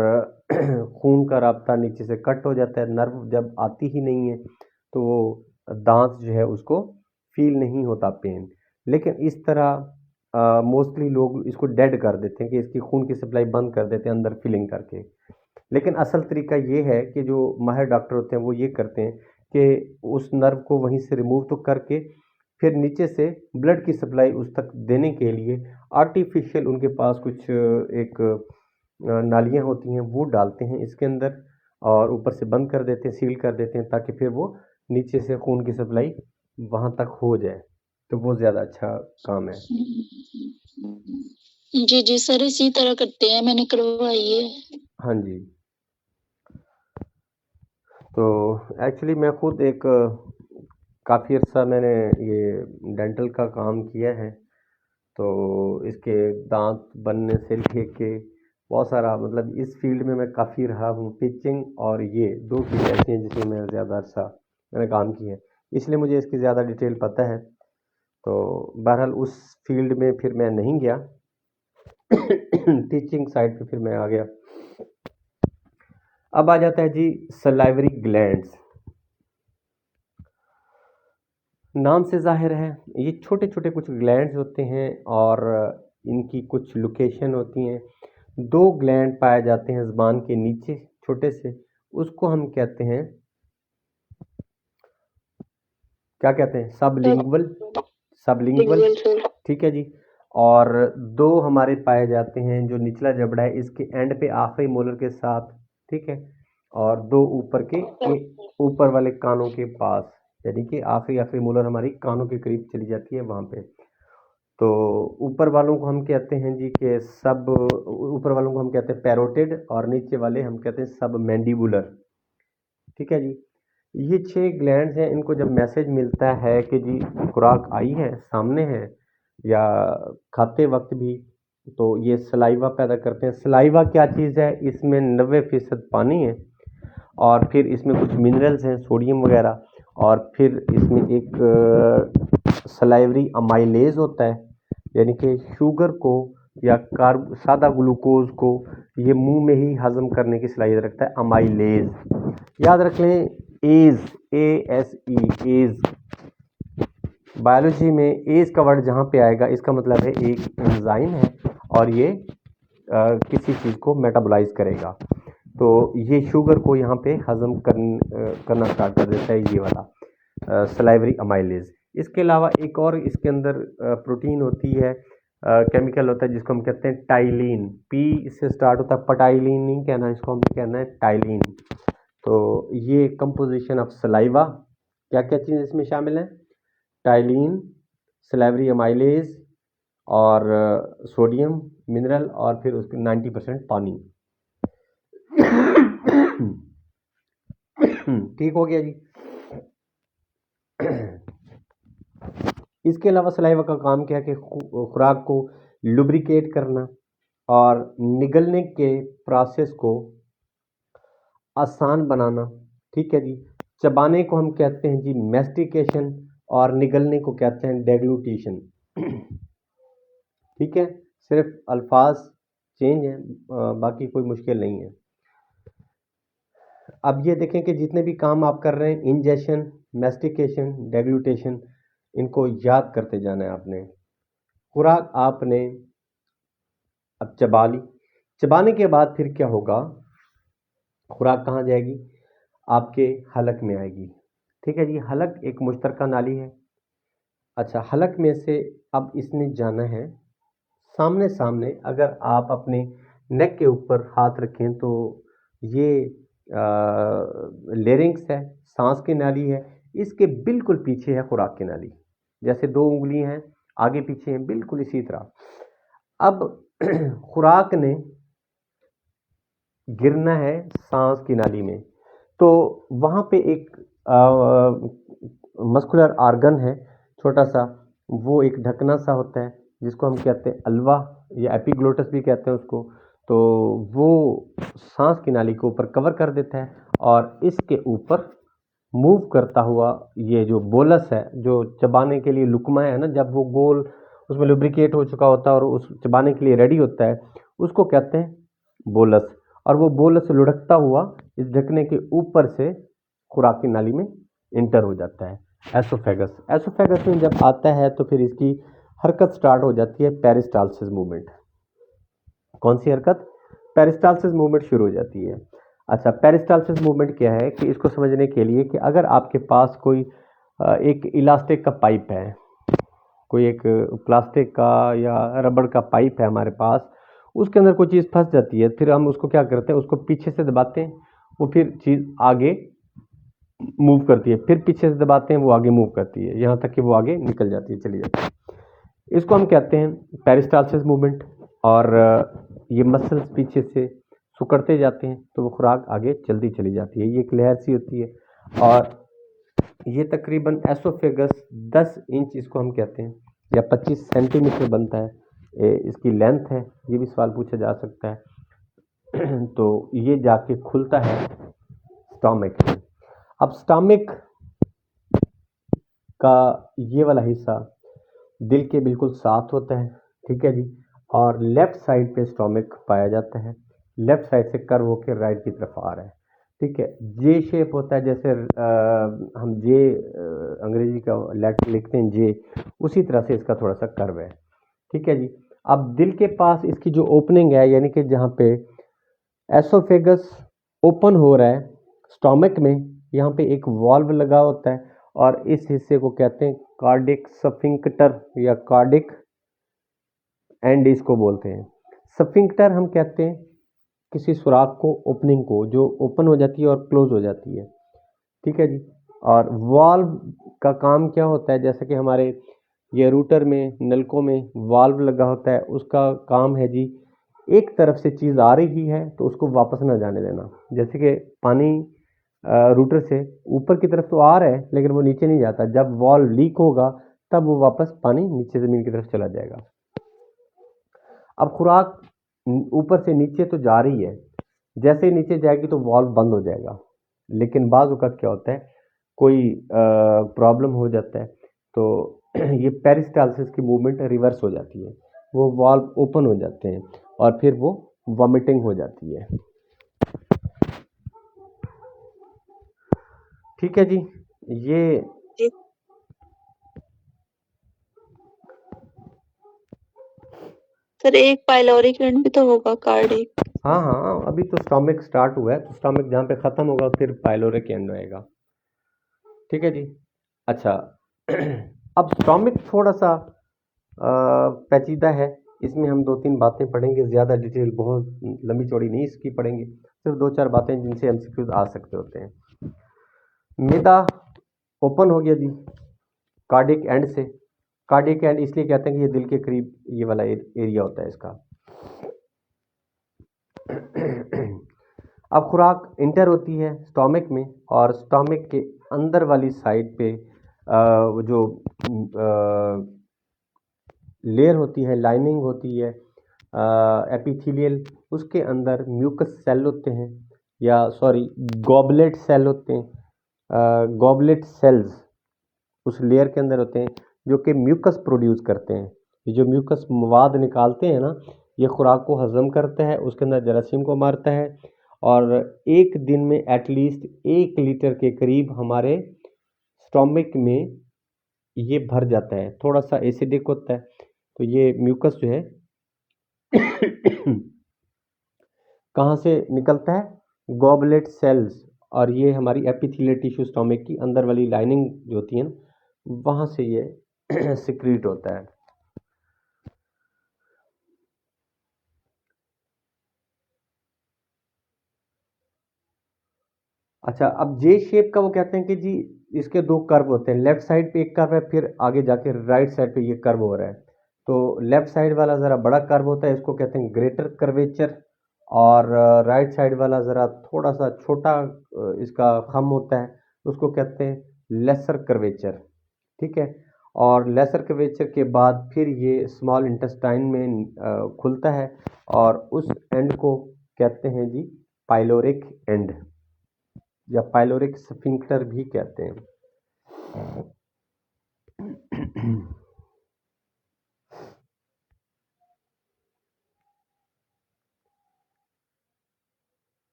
खून का रास्ता नीचे से कट हो जाता है, नर्व जब आती ही नहीं है तो वो दांत जो है उसको फील नहीं होता पेन। लेकिन इस तरह मोस्टली लोग इसको डेड कर देते हैं कि इसकी खून की सप्लाई बंद कर देते हैं अंदर फिलिंग करके। लेकिन असल तरीका ये है कि जो माहिर डॉक्टर होते हैं वो ये करते हैं कि उस नर्व को वहीं से रिमूव तो करके फिर नीचे से ब्लड की सप्लाई उस तक देने के लिए आर्टिफिशियल उनके पास कुछ एक नालियाँ होती हैं वो डालते हैं इसके अंदर और ऊपर से बंद कर देते हैं, सील कर देते हैं ताकि फिर वो नीचे से खून की सप्लाई वहाँ तक हो जाए। तो वो ज़्यादा अच्छा काम है। जी जी सर, इसी तरह करते हैं, मैंने करवाई है। हाँ जी। तो एक्चुअली मैं खुद एक काफ़ी अर्सा मैंने ये डेंटल का काम किया है, तो इसके दांत बनने से लेके बहुत सारा मतलब इस फील्ड में मैं काफ़ी रहा हूँ। टीचिंग और ये दो फील्ड ऐसी हैं जिसमें मैं ज़्यादा अर्सा मैंने काम किया है, इसलिए मुझे इसकी ज़्यादा डिटेल पता है। तो बहरहाल उस फील्ड में फिर मैं नहीं गया टीचिंग साइड पे फिर मैं आ गया। अब आ जाता है जी सलाइवरी ग्लैंड्स। नाम से जाहिर है ये छोटे छोटे कुछ ग्लैंड्स होते हैं और इनकी कुछ लोकेशन होती हैं। दो ग्लैंड पाए जाते हैं ज़बान के नीचे छोटे से, उसको हम कहते हैं, क्या कहते हैं, सबलिंगुअल। सबलिंगुअल, ठीक है जी। और दो हमारे पाए जाते हैं जो निचला जबड़ा है इसके एंड पे आखिरी मोलर के साथ, ठीक है। और दो ऊपर के ऊपर वाले कानों के पास, यानी कि आखिरी मोलर हमारी कानों के करीब चली जाती है वहाँ पे। तो ऊपर वालों को हम कहते हैं जी कि ऊपर वालों को हम कहते हैं पैरोटिड और नीचे वाले हम कहते हैं सब मैंडिबुलर, ठीक है जी। ये 6 ग्लैंड्स हैं, इनको जब मैसेज मिलता है कि जी खुराक आई है, सामने है, या खाते वक्त भी, तो ये सलाइवा पैदा करते हैं। सलाइवा क्या चीज़ है, इसमें 90% पानी है और फिर इसमें कुछ मिनरल्स हैं, सोडियम वगैरह, और फिर इसमें एक सलाइवरी अमाइलेज होता है, यानी कि शुगर को या सादा ग्लूकोज को ये मुंह में ही हजम करने की सलाहियत रखता है, अमाइलेज। याद रख लें, एज, ASE, एज। बायोलॉजी में एज का वर्ड जहाँ पे आएगा इसका मतलब है एक एंजाइम है और ये किसी चीज़ को मेटाबोलाइज करेगा। तो ये शुगर को यहाँ पे हजम करना स्टार्ट कर देता है, ये वाला सलाइवरी अमाइलेज। इसके अलावा एक और इसके अंदर प्रोटीन होती है, केमिकल होता है जिसको हम कहते हैं टाइलिन। पी इससे स्टार्ट होता है, पटाइलिन नहीं कहना इसको, हमें कहना है टाइलिन। तो ये कंपोजिशन ऑफ सलाइवा, क्या क्या चीज़ इसमें शामिल है, टाइलिन, सलाइवरी अमाइलेज और सोडियम, मिनरल और फिर उसके 90% पानी। ठीक हो गया जी। इसके अलावा सलाइवा का काम क्या है कि खुराक को लुब्रिकेट करना और निगलने के प्रोसेस को आसान बनाना, ठीक है जी। चबाने को हम कहते हैं जी मैस्टिकेशन और निगलने को कहते हैं डेग्लूटेशन, ठीक है। सिर्फ अल्फाज चेंज हैं, बाकी कोई मुश्किल नहीं है। अब ये देखें कि जितने भी काम आप कर रहे हैं, इंजेशन, मैस्टिकेशन, डेग्लूटेशन, इनको याद करते जाना है आपने। खुराक आपने अब चबा ली, चबाने के बाद फिर क्या होगा, खुराक कहाँ जाएगी, आपके हलक में आएगी, ठीक है जी। हलक एक मुश्तरका नाली है। अच्छा, हलक में से अब इसने जाना है सामने सामने। अगर आप अपने नेक के ऊपर हाथ रखें तो ये लेरिंग्स है, सांस की नाली है, इसके बिल्कुल पीछे है खुराक की नाली। जैसे दो उंगली हैं आगे पीछे हैं, बिल्कुल इसी तरह। अब खुराक ने गिरना है सांस की नाली में, तो वहाँ पे एक मस्कुलर आर्गन है छोटा सा, वो एक ढकना सा होता है जिसको हम कहते हैं अल्वा या एपिग्लोटस भी कहते हैं उसको। तो वो सांस की नाली को ऊपर कवर कर देता है और इसके ऊपर मूव करता हुआ ये जो बोलस है, जो चबाने के लिए लुकमा है ना, जब वो गोल उसमें लुब्रिकेट हो चुका होता है और उस चबाने के लिए रेडी होता है, उसको कहते हैं बोलस। और वो बोलस लुढ़कता हुआ इस ढकने के ऊपर से खुराक की नाली में इंटर हो जाता है। एसोफेगस, एसोफेगस में जब आता है तो फिर इसकी हरकत स्टार्ट हो जाती है, पेरिस्टालसिस मूवमेंट। कौन सी हरकत? पेरिस्टालसिस मूवमेंट शुरू हो जाती है। अच्छा, पेरिस्टालसिस मूवमेंट क्या है कि इसको समझने के लिए कि अगर आपके पास कोई एक इलास्टिक का पाइप है, कोई एक प्लास्टिक का या रबड़ का पाइप है हमारे पास, उसके अंदर कोई चीज़ फंस जाती है, फिर हम उसको क्या करते हैं, उसको पीछे से दबाते हैं, वो फिर चीज़ आगे मूव करती है, फिर पीछे से दबाते हैं, वो आगे मूव करती है, यहाँ तक कि वो आगे निकल जाती है, चली जाती है। इसको हम कहते हैं पेरिस्टालसिस मूवमेंट। और ये मसल्स पीछे से सिकुड़ते जाते हैं तो वो खुराक आगे चलती चली जाती है। ये एक लहर सी होती है और ये तकरीबन एसोफेगस 10 इंच इसको हम कहते हैं या 25 सेंटीमीटर बनता है, इसकी लेंथ है। ये भी सवाल पूछा जा सकता है। तो ये जाके खुलता है स्टोमक में। अब स्टोमक का ये वाला हिस्सा दिल के बिल्कुल साथ होता है, ठीक है जी, और लेफ्ट साइड पे स्टोमक पाया जाता है, लेफ्ट साइड से कर्व होकर राइट की तरफ आ रहा है, ठीक है। जे शेप होता है, जैसे हम जे अंग्रेजी का लेटर लिखते हैं जे, उसी तरह से इसका थोड़ा सा कर्व है, ठीक है जी। अब दिल के पास इसकी जो ओपनिंग है, यानी कि जहाँ पे एसोफेगस ओपन हो रहा है स्टोमक में, यहाँ पे एक वाल्व लगा होता है और इस हिस्से को कहते हैं कार्डिक स्फिंक्टर या कार्डिक एंड इसको बोलते हैं। स्फिंक्टर हम कहते हैं किसी सुराख को, ओपनिंग को, जो ओपन हो जाती है और क्लोज हो जाती है, ठीक है जी। और वाल्व का काम क्या होता है, जैसे कि हमारे ये रूटर में, नलकों में वाल्व लगा होता है, उसका काम है जी, एक तरफ से चीज़ आ रही है तो उसको वापस ना जाने देना। जैसे कि पानी रूटर से ऊपर की तरफ तो आ रहा है लेकिन वो नीचे नहीं जाता, जब वाल्व लीक होगा तब वो वापस पानी नीचे ज़मीन की तरफ चला जाएगा। अब खुराक ऊपर से नीचे तो जा रही है, जैसे ही नीचे जाएगी तो वाल्व बंद हो जाएगा, लेकिन बाज़ औक़ात क्या होता है, कोई प्रॉब्लम हो जाता है तो ये पेरिस्टालसिस की मूवमेंट रिवर्स हो जाती है, वो वाल्व ओपन हो जाते हैं और फिर वो वॉमिटिंग हो जाती है, ठीक है जी। ये सर एक पाइलोरिक एंड भी तो होगा, कार्डिक। हाँ हाँ, अभी तो स्टोमक स्टार्ट हुआ है, तो स्टोमक जहाँ पे ख़त्म होगा फिर पाइलोरिक एंड आएगा, ठीक है जी। अच्छा, अब स्टोमक थोड़ा सा पेचीदा है, इसमें हम 2-3 बातें पढ़ेंगे, ज़्यादा डिटेल बहुत लंबी चौड़ी नहीं इसकी पढ़ेंगे, सिर्फ 2-4 बातें जिनसे एमसीक्यूज आ सकते होते हैं। मैदा ओपन हो गया जी कार्डिक एंड से। कार्डिक एंड इसलिए कहते हैं कि ये दिल के करीब ये वाला एरिया होता है इसका। अब खुराक इंटर होती है स्टोमक में और स्टोमक के अंदर वाली साइड पे वो जो लेयर होती है, लाइनिंग होती है एपिथेलियल, उसके अंदर म्यूकस सेल होते हैं, या सॉरी गॉबलेट सेल होते हैं। गॉबलेट सेल्स उस लेयर के अंदर होते हैं जो कि म्यूकस प्रोड्यूस करते हैं। ये जो म्यूकस मवाद निकालते हैं ना, ये खुराक को हजम करता है, उसके अंदर जरासीम को मारता है और एक दिन में एटलीस्ट 1 लीटर के करीब हमारे स्टोमक में ये भर जाता है। थोड़ा सा एसिडिक होता है, तो ये म्यूकस जो है कहाँ से निकलता है? गॉबलेट सेल्स, और ये हमारी एपिथेलियल टिश्यू स्टोमक की अंदर वाली लाइनिंग जो होती है ना, वहाँ से ये सिक्रीट होता है। अच्छा, अब जे शेप का वो कहते हैं कि जी इसके 2 कर्व होते हैं, लेफ्ट साइड पे एक कर्व है, फिर आगे जाके राइट साइड पे ये कर्व हो रहा है। तो लेफ्ट साइड वाला ज़रा बड़ा कर्व होता है, इसको कहते हैं ग्रेटर कर्वेचर, और राइट साइड वाला ज़रा थोड़ा सा छोटा इसका खम होता है, उसको कहते हैं लेसर कर्वेचर, ठीक है। और लेसर कर्वेचर के बाद फिर ये स्मॉल इंटेस्टाइन में खुलता है और उस एंड को कहते हैं जी पाइलोरिक एंड या पाइलोरिक स्फिंक्टर भी कहते हैं।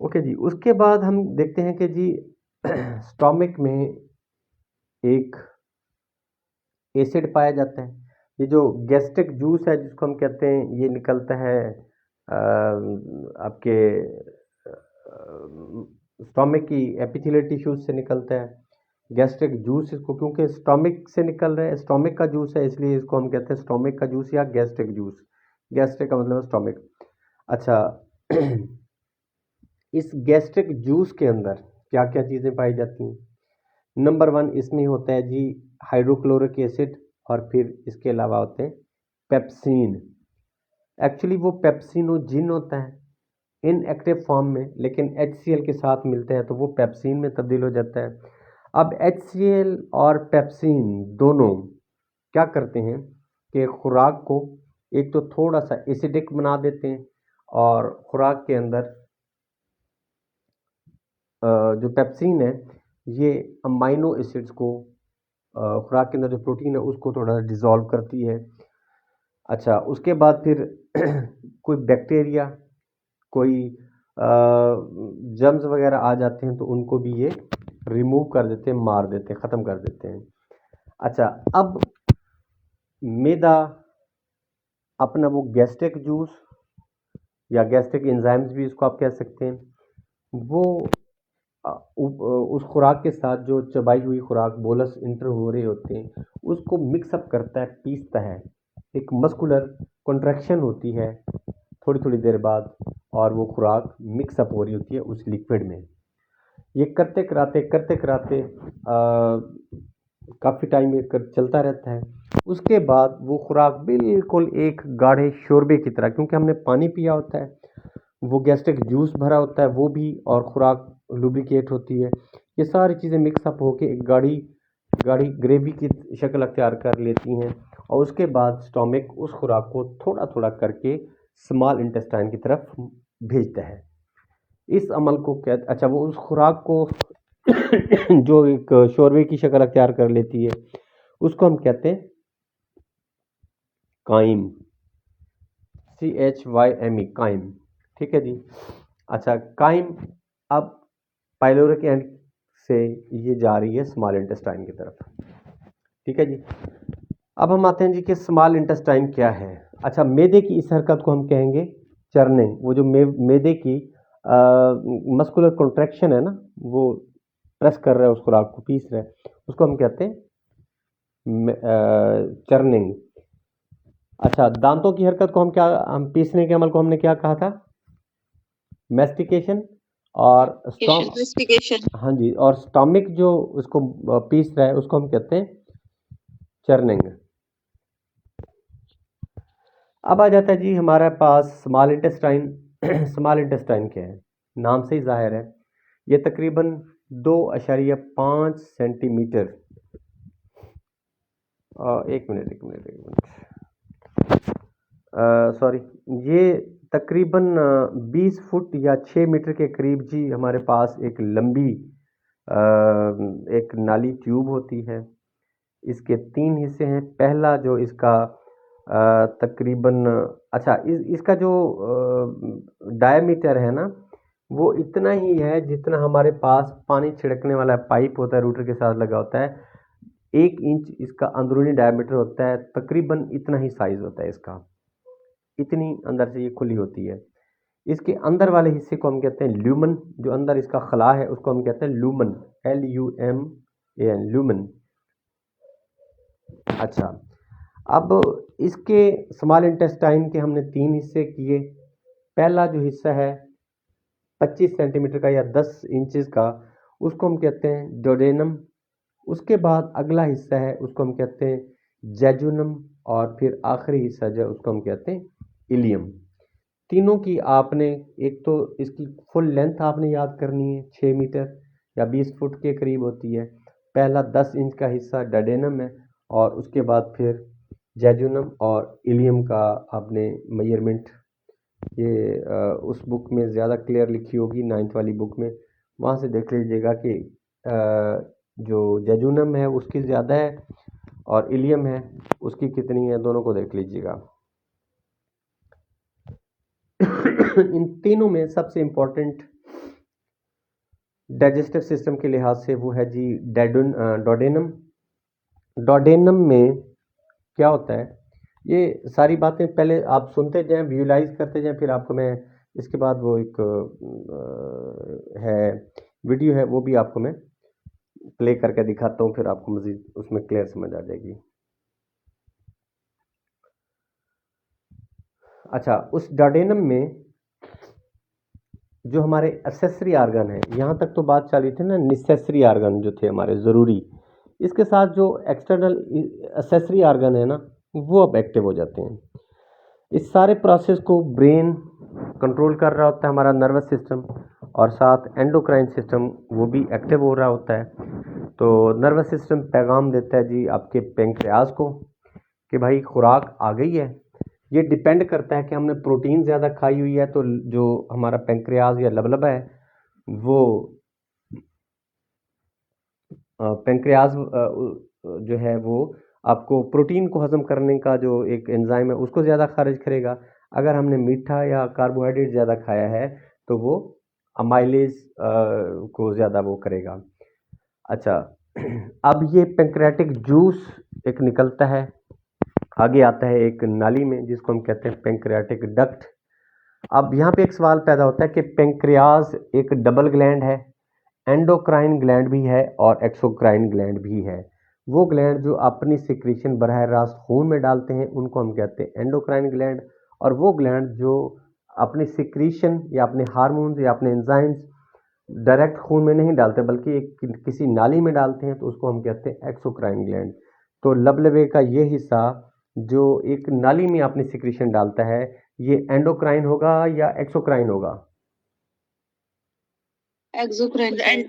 ओके जी, उसके बाद हम देखते हैं कि जी स्टोमिक में एक एसिड पाया जाता है। ये जो गैस्ट्रिक जूस है जिसको हम कहते हैं, ये निकलता है आपके स्टोमिक की एपिथेलियल टिश्यूज से निकलता है गैस्ट्रिक जूस इसको, क्योंकि स्टोमिक से निकल रहा है, स्टोमिक का जूस है, इसलिए इसको हम कहते हैं स्टोमिक का जूस या गैस्ट्रिक जूस। गैस्ट्रिक का मतलब स्टोमिक। अच्छा इस गैस्ट्रिक जूस के अंदर क्या क्या चीज़ें पाई जाती हैं? नंबर 1 इसमें होता है जी हाइड्रोक्लोरिक एसिड, और फिर इसके अलावा होते हैं पेप्सिन। एक्चुअली वो पेप्सिनोजिन होता है इनएक्टिव फॉर्म में, लेकिन HCl के साथ मिलते हैं तो वो पेप्सिन में तब्दील हो जाता है। अब HCl और पेप्सिन दोनों क्या करते हैं कि खुराक को एक तो थोड़ा सा एसिडिक बना देते हैं, और खुराक के अंदर जो पेप्सिन है ये अमाइनो एसिड्स को खुराक के अंदर जो प्रोटीन है उसको थोड़ा डिज़ोल्व करती है। अच्छा उसके बाद फिर कोई बैक्टीरिया, कोई जर्म्स वगैरह आ जाते हैं तो उनको भी ये रिमूव कर देते हैं, मार देते हैं, ख़त्म कर देते हैं। अच्छा अब मैदा अपना वो गैस्ट्रिक जूस या गैस्ट्रिक एंजाइम्स भी इसको आप कह सकते हैं, वो उस खुराक के साथ जो चबाई हुई खुराक बोलस इंटर हो रहे होते हैं उसको मिक्सअप करता है, पीसता है। एक मस्कुलर कॉन्ट्रैक्शन होती है थोड़ी थोड़ी देर बाद, और वो खुराक मिक्सअप हो रही होती है उस लिक्विड में। ये करते कराते काफ़ी टाइम ये चलता रहता है। उसके बाद वो खुराक बिल्कुल एक गाढ़े शोरबे की तरह, क्योंकि हमने पानी पिया होता है, वो गैस्ट्रिक जूस भरा होता है वो भी, और खुराक लुब्रिकेट होती है, ये सारी चीज़ें मिक्सअप होकर एक गाढ़ी गाढ़ी ग्रेवी की शक्ल अख्तियार कर लेती हैं, और उसके बाद स्टोमिक उस खुराक को थोड़ा थोड़ा करके स्मॉल इंटेस्टाइन की तरफ भेजता है। इस अमल को क्या, अच्छा वो उस खुराक को जो एक शोरबे की शक्ल अख्तियार कर लेती है उसको हम कहते हैं काइम, CHYME काइम। ठीक है जी। अच्छा काइम अब पाइलोरिक एंड से ये जा रही है स्मॉल इंटेस्टाइन की तरफ। ठीक है जी। अब हम आते हैं जी कि स्मॉल इंटेस्टाइन क्या है। अच्छा मैदे की इस हरकत को हम कहेंगे चर्निंग। वो जो मैदे की मस्कुलर कॉन्ट्रैक्शन है ना, वो प्रेस कर रहा है उस खुराक को, पीस रहा है, उसको हम कहते हैं चर्निंग। अच्छा दांतों की हरकत को हम पीसने के अमल को हमने क्या कहा था? मैस्टिकेशन। और हाँ जी, और स्टोमिक जो उसको पीस रहा है उसको हम कहते हैं चर्निंग। अब आ जाता है जी हमारे पास स्मॉल इंटेस्टाइन। स्मॉल इंटेस्टाइन क्या है? नाम से ही जाहिर है, ये तकरीबन 2.5 सेंटीमीटर, एक मिनट सॉरी, ये तकरीबन 20 फुट या 6 मीटर के करीब जी हमारे पास एक लंबी एक नाली ट्यूब होती है। इसके 3 हिस्से हैं। पहला जो इसका तकरीबन, अच्छा इसका जो डायमीटर है ना, वो इतना ही है जितना हमारे पास पानी छिड़कने वाला पाइप होता है, रूटर के साथ लगा होता है। 1 इंच इसका अंदरूनी डायमीटर होता है, तकरीबन इतना ही साइज होता है इसका, इतनी अंदर से ये खुली होती है। इसके अंदर वाले हिस्से को हम कहते हैं ल्यूमन, जो अंदर इसका खला है उसको हम कहते हैं लूमन, LUMAN, लूमन। अच्छा अब इसके स्मॉल इंटेस्टाइन के हमने 3 हिस्से किए। पहला जो हिस्सा है 25 सेंटीमीटर का या 10 इंचेस का, उसको हम कहते हैं डोडेनम। उसके बाद अगला हिस्सा है उसको हम कहते हैं जेजुनम, और फिर आखिरी हिस्सा जो उसको हम कहते हैं इलियम। तीनों की आपने, एक तो इसकी फुल लेंथ आपने याद करनी है, 6 मीटर या 20 फुट के करीब होती है। पहला 10 इंच का हिस्सा डोडेनम है, और उसके बाद फिर जेजुनम और इलियम का आपने मेजरमेंट, ये उस बुक में ज़्यादा क्लियर लिखी होगी 9th वाली बुक में, वहाँ से देख लीजिएगा कि जो जेजुनम है उसकी ज़्यादा है और इलियम है उसकी कितनी है, दोनों को देख लीजिएगा। इन तीनों में सबसे इम्पोर्टेंट डाइजेस्टिव सिस्टम के लिहाज से वो है जी डोडेनम। डोडेनम में क्या होता है, ये सारी बातें पहले आप सुनते जाएं, विजुलाइज करते जाएं, फिर आपको मैं इसके बाद वो एक है वीडियो है, वो भी आपको मैं प्ले करके दिखाता हूँ, फिर आपको मज़ीद उसमें क्लियर समझ आ जाएगी। अच्छा, उस डोडेनम में जो हमारे एक्सेसरी आर्गन है, यहाँ तक तो बात चली थी ना, नेसेसरी आर्गन जो थे हमारे ज़रूरी, इसके साथ जो एक्सटर्नल एक्सेसरी आर्गन है ना, वो अब एक्टिव हो जाते हैं। इस सारे प्रोसेस को ब्रेन कंट्रोल कर रहा होता है, हमारा नर्वस सिस्टम, और साथ एंडोक्राइन सिस्टम वो भी एक्टिव हो रहा होता है। तो नर्वस सिस्टम पैगाम देता है जी आपके पेंक्रियाज को कि भाई खुराक आ गई है। ये डिपेंड करता है कि हमने प्रोटीन ज़्यादा खाई हुई है, तो जो हमारा पेंक्रियाज या लबलब है वो पेंक्रियाज जो है वो आपको प्रोटीन को हजम करने का जो एक एंजाइम है उसको ज़्यादा खारिज करेगा। अगर हमने मीठा या कार्बोहाइड्रेट ज़्यादा खाया है तो वो अमाइलेज को ज़्यादा वो करेगा। अच्छा, अब ये पेंक्रियाटिक जूस एक निकलता है, आगे आता है एक नाली में जिसको हम कहते हैं पेंक्रियाटिक डक्ट। अब यहाँ पे एक सवाल पैदा होता है कि पेंक्रियाज एक डबल ग्लैंड है, एंडोक्राइन ग्लैंड भी है और एक्सोक्राइन ग्लैंड भी है। वो ग्लैंड जो अपनी सिक्रीशन बरह रास्त खून में डालते हैं उनको हम कहते हैं एंडोक्राइन ग्लैंड, और वो ग्लैंड जो अपनी सिक्रीशन या अपने हार्मोन्स या अपने एंजाइम्स डायरेक्ट खून में नहीं डालते बल्कि एक किसी नाली में डालते हैं तो उसको हम कहते हैं एक्सोक्राइन ग्लैंड। तो लबलबे का ये हिस्सा जो एक नाली में अपनी सिक्रीशन डालता है, ये एंडोक्राइन होगा या एक्सोक्राइन होगा? एक्सोक्राइन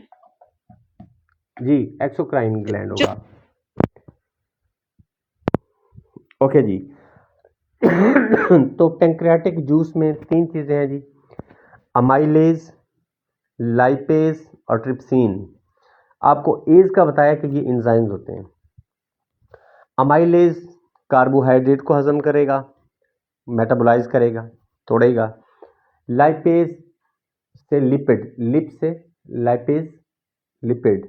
जी, एक्सोक्राइन ग्लैंड होगा। ओके जी। तो पेंक्रियाटिक जूस में तीन चीज़ें हैं जी, अमाइलेज, लाइपेज और ट्रिप्सिन। आपको एज का बताया कि ये एंजाइम्स होते हैं। अमाइलेज कार्बोहाइड्रेट को हजम करेगा, मेटाबोलाइज करेगा, तोड़ेगा। लाइपेज से लिपिड, लिप से लाइपेज लिपिड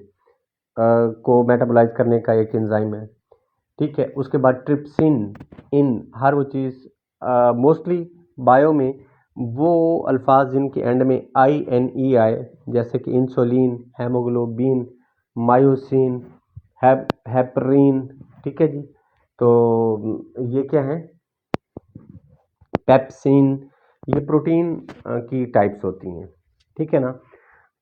को मेटाबोलाइज करने का एक एंजाइम है, ठीक है। उसके बाद ट्रिप्सिन, इन हर वो चीज़ मोस्टली बायो में वो अल्फाज जिनके एंड में INE आए, जैसे कि इंसुलिन, हेमोग्लोबिन, मायोसिन, हेपरिन, ठीक है जी। तो ये क्या है, पेप्सिन, ये प्रोटीन की टाइप्स होती हैं, ठीक है ना।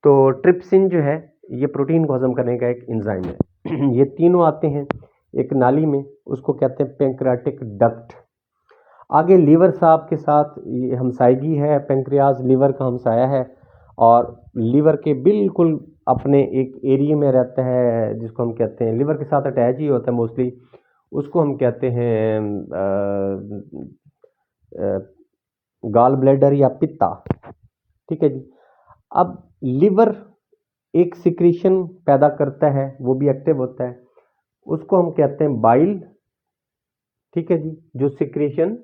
तो ट्रिप्सिन जो है ये प्रोटीन को हजम करने का एक एंजाइम है। ये तीनों आते हैं एक नाली में, उसको कहते हैं पेंक्रियाटिक डक्ट। आगे लीवर साहब के साथ ये हमसायगी है, पेंक्रियाज लीवर का हमसाया है और लीवर के बिल्कुल अपने एक एरिया में रहता है जिसको हम कहते हैं लीवर के साथ अटैच ही होता है मोस्टली, उसको हम कहते हैं गॉल ब्लैडर या पित्ता, ठीक है जी। अब लिवर एक सिक्रीशन पैदा करता है, वो भी एक्टिव होता है, उसको हम कहते हैं बाइल, ठीक है जी। जो सिक्रीशन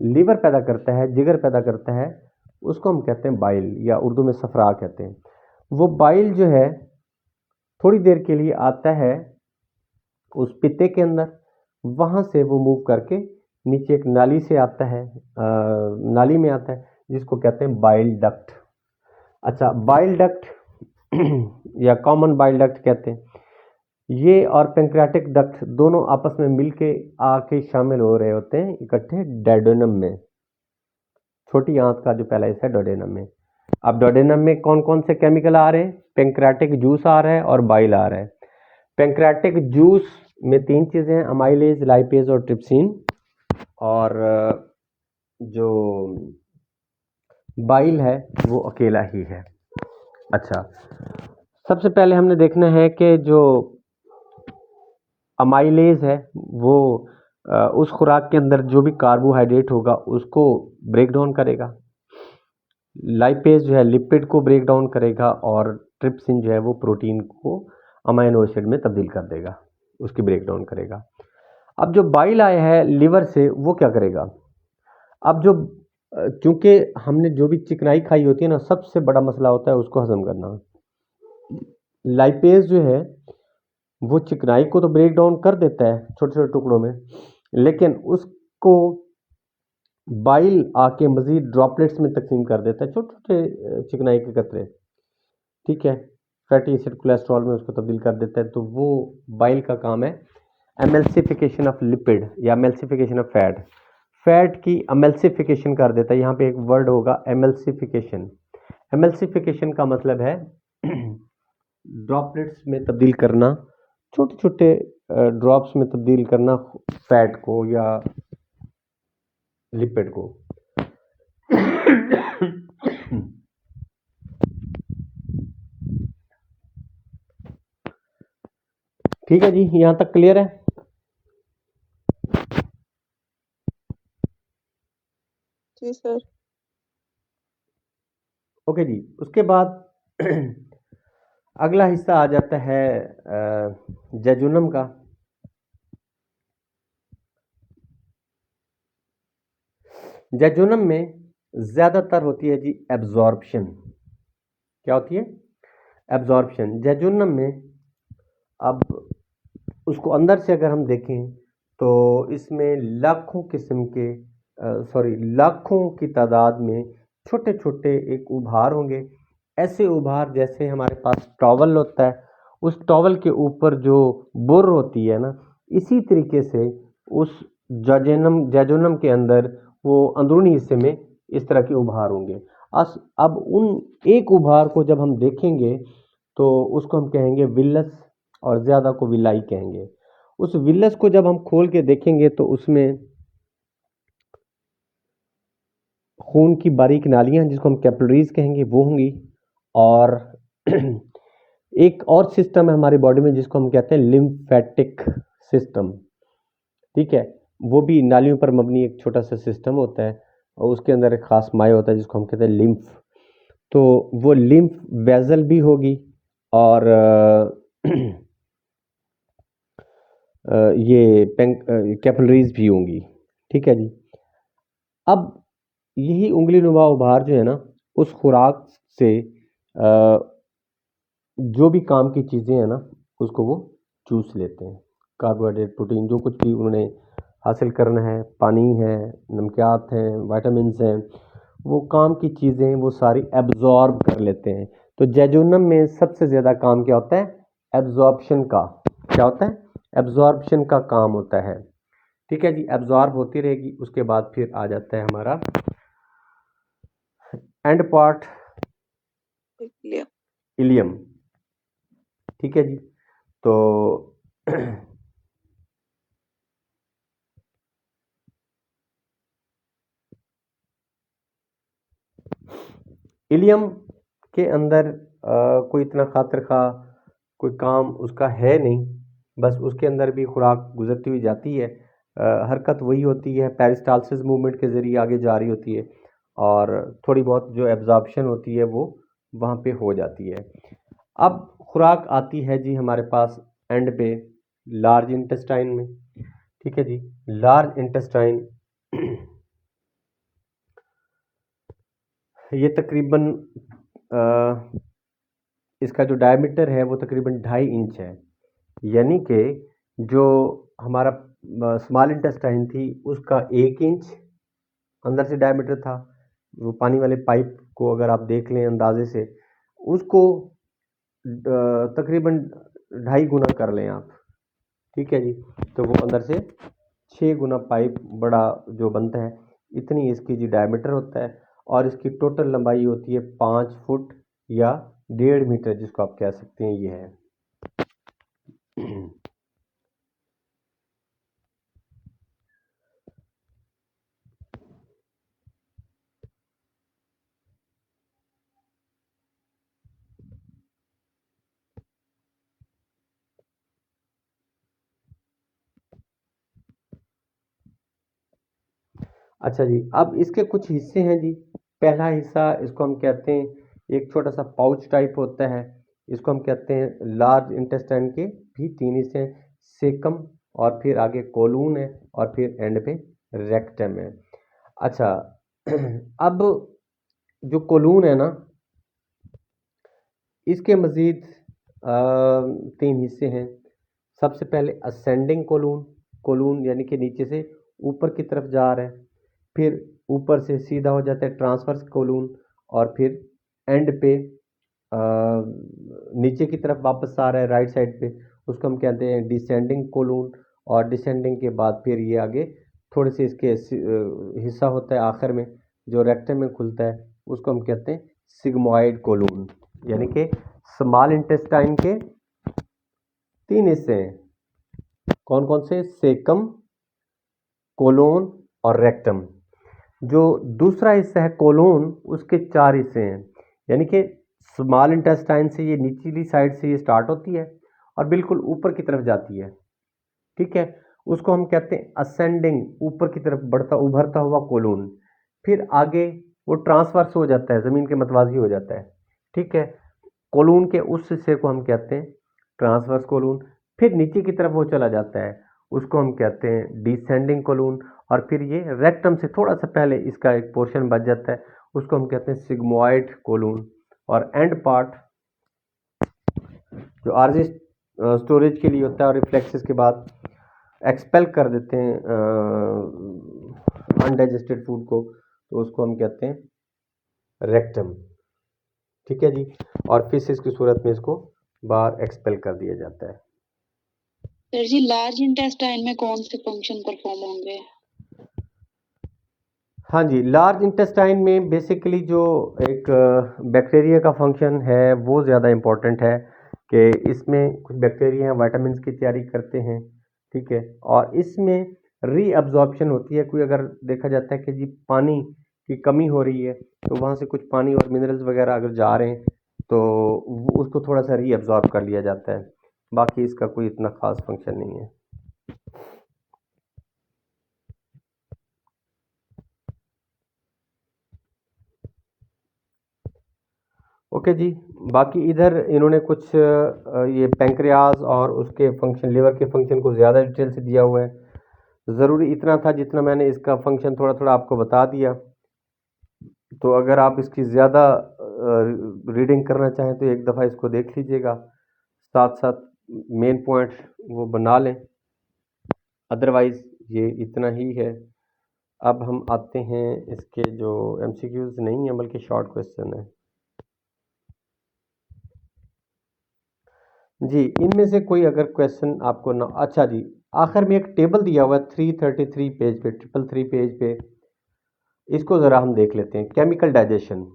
लीवर पैदा करता है, जिगर पैदा करता है, उसको हम कहते हैं बाइल या उर्दू में सफरा कहते हैं। वो बाइल जो है थोड़ी देर के लिए आता है उस पित्ते के अंदर, वहाँ से वो मूव करके नीचे एक नाली से आता है, नाली में आता है जिसको कहते हैं बाइल डक्ट। अच्छा, बाइल डक्ट या कॉमन बाइल डक्ट कहते हैं, ये और पेंक्रियाटिक डक्ट दोनों आपस में मिलके आके शामिल हो रहे होते हैं इकट्ठे डोडेनम में, छोटी आंत का जो पहला हिस्सा है डोडेनम में। अब डोडेनम में कौन कौन से केमिकल आ रहे हैं, पेंक्रियाटिक जूस आ रहा है और बाइल आ रहा है। पेंक्रियाटिक जूस में तीन चीज़ें हैं, अमाइलेज, लाइपेज और ट्रिप्सिन, और जो बाइल है वो अकेला ही है। अच्छा, सबसे पहले हमने देखना है कि जो अमाइलेज है वो उस खुराक के अंदर जो भी कार्बोहाइड्रेट होगा उसको ब्रेक डाउन करेगा, लाइपेज जो है लिपिड को ब्रेक डाउन करेगा, और ट्रिप्सिन जो है वो प्रोटीन को अमाइनो एसिड में तब्दील कर देगा, उसकी ब्रेक डाउन करेगा। अब जो बाइल आया है लिवर से वो क्या करेगा, अब जो चूंकि हमने जो भी चिकनाई खाई होती है ना, सबसे बड़ा मसला होता है उसको हजम करना। लाइपेज जो है वो चिकनाई को तो ब्रेक डाउन कर देता है छोटे छोटे टुकड़ों में, लेकिन उसको बाइल आके मजीद ड्रॉपलेट्स में तकसीम कर देता है, छोटे छोटे चिकनाई के कतरे। ठीक है, फैटी एसिड कोलेस्ट्रॉल में उसको तब्दील कर देता है। तो वो बाइल का काम है एमल्सिफिकेशन ऑफ लिपिड या एमल्सिफिकेशन ऑफ फैट, फैट की एमल्सिफिकेशन कर देता है। यहाँ पे एक वर्ड होगा एमल्सिफिकेशन। एमल्सिफिकेशन का मतलब है ड्रॉपलेट्स में तब्दील करना, छोटे छोटे ड्रॉप्स में तब्दील करना फैट को या लिपिड को। ठीक है जी, यहां तक क्लियर है? जी सर। ओके जी, उसके बाद अगला हिस्सा आ जाता है जेजुनम का। जेजुनम में ज्यादातर होती है जी एब्जॉर्प्शन। क्या होती है? एब्जॉर्प्शन। जेजुनम में अब उसको अंदर से अगर हम देखें तो इसमें लाखों किस्म के लाखों की तादाद में छोटे छोटे एक उभार होंगे। ऐसे उभार जैसे हमारे पास टॉवल होता है, उस टॉवल के ऊपर जो बुर होती है ना, इसी तरीके से उस जेजुनम के अंदर वो अंदरूनी हिस्से में इस तरह के उभार होंगे। अब उन एक उभार को जब हम देखेंगे तो उसको हम कहेंगे विलस और ज़्यादा को विलाई कहेंगे। उस विलस को जब हम खोल के देखेंगे तो उसमें खून की बारीक नालियां जिसको हम कैपिलरीज कहेंगे वो होंगी। और एक और सिस्टम है हमारी बॉडी में जिसको हम कहते हैं लिम्फेटिक सिस्टम। ठीक है, वो भी नालियों पर मबनी एक छोटा सा सिस्टम होता है और उसके अंदर एक खास माया होता है जिसको हम कहते हैं लिम्फ। तो वो लिम्फ वेजल भी होगी और ये कैपिलरीज भी होंगी। ठीक है जी। अब यही उंगली नुमा उभार जो है ना, उस खुराक से जो भी काम की चीज़ें हैं ना उसको वो चूस लेते हैं। कार्बोहाइड्रेट, प्रोटीन, जो कुछ भी उन्होंने हासिल करना है, पानी है, नमकियात हैं, विटामिन्स हैं, वो काम की चीज़ें वो सारी एब्जॉर्ब कर लेते हैं। तो जेजुनम में सबसे ज़्यादा काम क्या होता है? एब्जॉर्प्शन का। क्या होता है? एब्जॉर्प्शन का काम होता है। ठीक है जी, एब्जॉर्ब होती रहेगी। उसके बाद फिर आ जाता है हमारा एंड पार्ट लिया। इलियम। ठीक है जी। तो इलियम के अंदर कोई इतना खातिर खा कोई काम उसका है नहीं, बस उसके अंदर भी खुराक गुजरती हुई जाती है। हरकत वही होती है, पेरिस्टालसिस मूवमेंट के ज़रिए आगे जा रही होती है और थोड़ी बहुत जो एब्जॉर्प्शन होती है वो वहाँ पे हो जाती है। अब खुराक आती है जी हमारे पास एंड पे लार्ज इंटेस्टाइन में। ठीक है जी, लार्ज इंटेस्टाइन ये तकरीबन इसका जो डायमीटर है वो तकरीबन 2.5 इंच है। यानी कि जो हमारा स्मॉल इंटेस्टाइन थी उसका 1 इंच अंदर से डायमीटर था। वो पानी वाले पाइप को अगर आप देख लें अंदाजे से, उसको तकरीबन 2.5 गुना कर लें आप। ठीक है जी, तो वो अंदर से 6 गुना पाइप बड़ा जो बनता है, इतनी इसकी जी डायमीटर होता है और इसकी टोटल लंबाई होती है 5 फुट या 1.5 मीटर, जिसको आप कह सकते हैं ये है। अच्छा जी, अब इसके कुछ हिस्से हैं जी। पहला हिस्सा इसको हम कहते हैं, एक छोटा सा पाउच टाइप होता है, इसको हम कहते हैं लार्ज इंटेस्टाइन के भी 3 हिस्से हैं, सेकम और फिर आगे कोलून है और फिर एंड पे रेक्टम है। अच्छा अब जो कोलून है ना, इसके मज़ीद तीन हिस्से हैं। सबसे पहले असेंडिंग कोलून, कोलून यानी कि नीचे से ऊपर की तरफ जा रहा है, फिर ऊपर से सीधा हो जाता है ट्रांसवर्स कोलून, और फिर एंड पे नीचे की तरफ वापस आ रहा है राइट साइड पे, उसको हम कहते हैं डिसेंडिंग कोलून। और डिसेंडिंग के बाद फिर ये आगे थोड़े से इसके हिस्सा होता है आखिर में जो रेक्टम में खुलता है, उसको हम कहते हैं सिग्मोइड कोलून। यानी कि स्मॉल इंटेस्टाइन के तीन हिस्से हैं। कौन कौन से? सेकम, कोलोन और रेक्टम। जो दूसरा हिस्सा है कोलोन, उसके चार हिस्से हैं। यानी कि स्मॉल इंटेस्टाइन से ये निचली साइड से ये स्टार्ट होती है और बिल्कुल ऊपर की तरफ जाती है, ठीक है। उसको हम कहते हैं असेंडिंग, ऊपर की तरफ बढ़ता उभरता हुआ कोलून। फिर आगे वो ट्रांसवर्स हो जाता है, ज़मीन के मतवाजी हो जाता है, ठीक है। कोलून के उस हिस्से को हम कहते हैं ट्रांसवर्स कोलून। फिर नीचे की तरफ वो चला जाता है, उसको हम कहते हैं डिसेंडिंग कोलून। और फिर ये रेक्टम से थोड़ा सा पहले इसका एक पोर्शन बच जाता है, उसको हम कहते हैं सिग्मोइड कोलून। और एंड पार्ट जो आरजी स्टोरेज के लिए होता है और रिफ्लेक्सेस के बाद एक्सपेल कर देते हैं अनडाइजेस्टेड फूड को, तो उसको हम कहते हैं रेक्टम, ठीक है जी। और फिशेस की सूरत में इसको बाहर एक्सपेल कर दिया जाता है। सर जी, लार्ज इंटेस्टाइन में कौन से फंक्शन परफॉर्म होंगे? हाँ जी, लार्ज इंटेस्टाइन में बेसिकली जो एक बैक्टीरिया का फंक्शन है वो ज़्यादा इम्पोर्टेंट है कि इसमें कुछ बैक्टीरिया विटामिन की तैयारी करते हैं, ठीक है। और इसमें रीअब्जॉर्प्शन होती है। कोई अगर देखा जाता है कि जी पानी की कमी हो रही है, तो वहाँ से कुछ पानी और मिनरल्स वगैरह अगर जा रहे हैं तो उसको थोड़ा सा रीअब्जॉर्ब कर लिया जाता है। बाकी इसका कोई इतना ख़ास फंक्शन नहीं है। ओके जी। बाकी इधर इन्होंने कुछ ये पैंक्रियाज और उसके फंक्शन, लिवर के फंक्शन को ज़्यादा डिटेल से दिया हुआ है। ज़रूरी इतना था जितना मैंने इसका फंक्शन थोड़ा थोड़ा आपको बता दिया। तो अगर आप इसकी ज़्यादा रीडिंग करना चाहें तो एक दफ़ा इसको देख लीजिएगा, साथ साथ मेन पॉइंट वो बना लें। अदरवाइज़ ये इतना ही है। अब हम आते हैं इसके जो MCQs नहीं है बल्कि शॉर्ट क्वेश्चन है। जी, इनमें से कोई अगर क्वेश्चन आपको ना, अच्छा जी, आखिर में एक टेबल दिया हुआ है 333 पेज पे, 333 पेज पे, इसको ज़रा हम देख लेते हैं। Chemical digestion.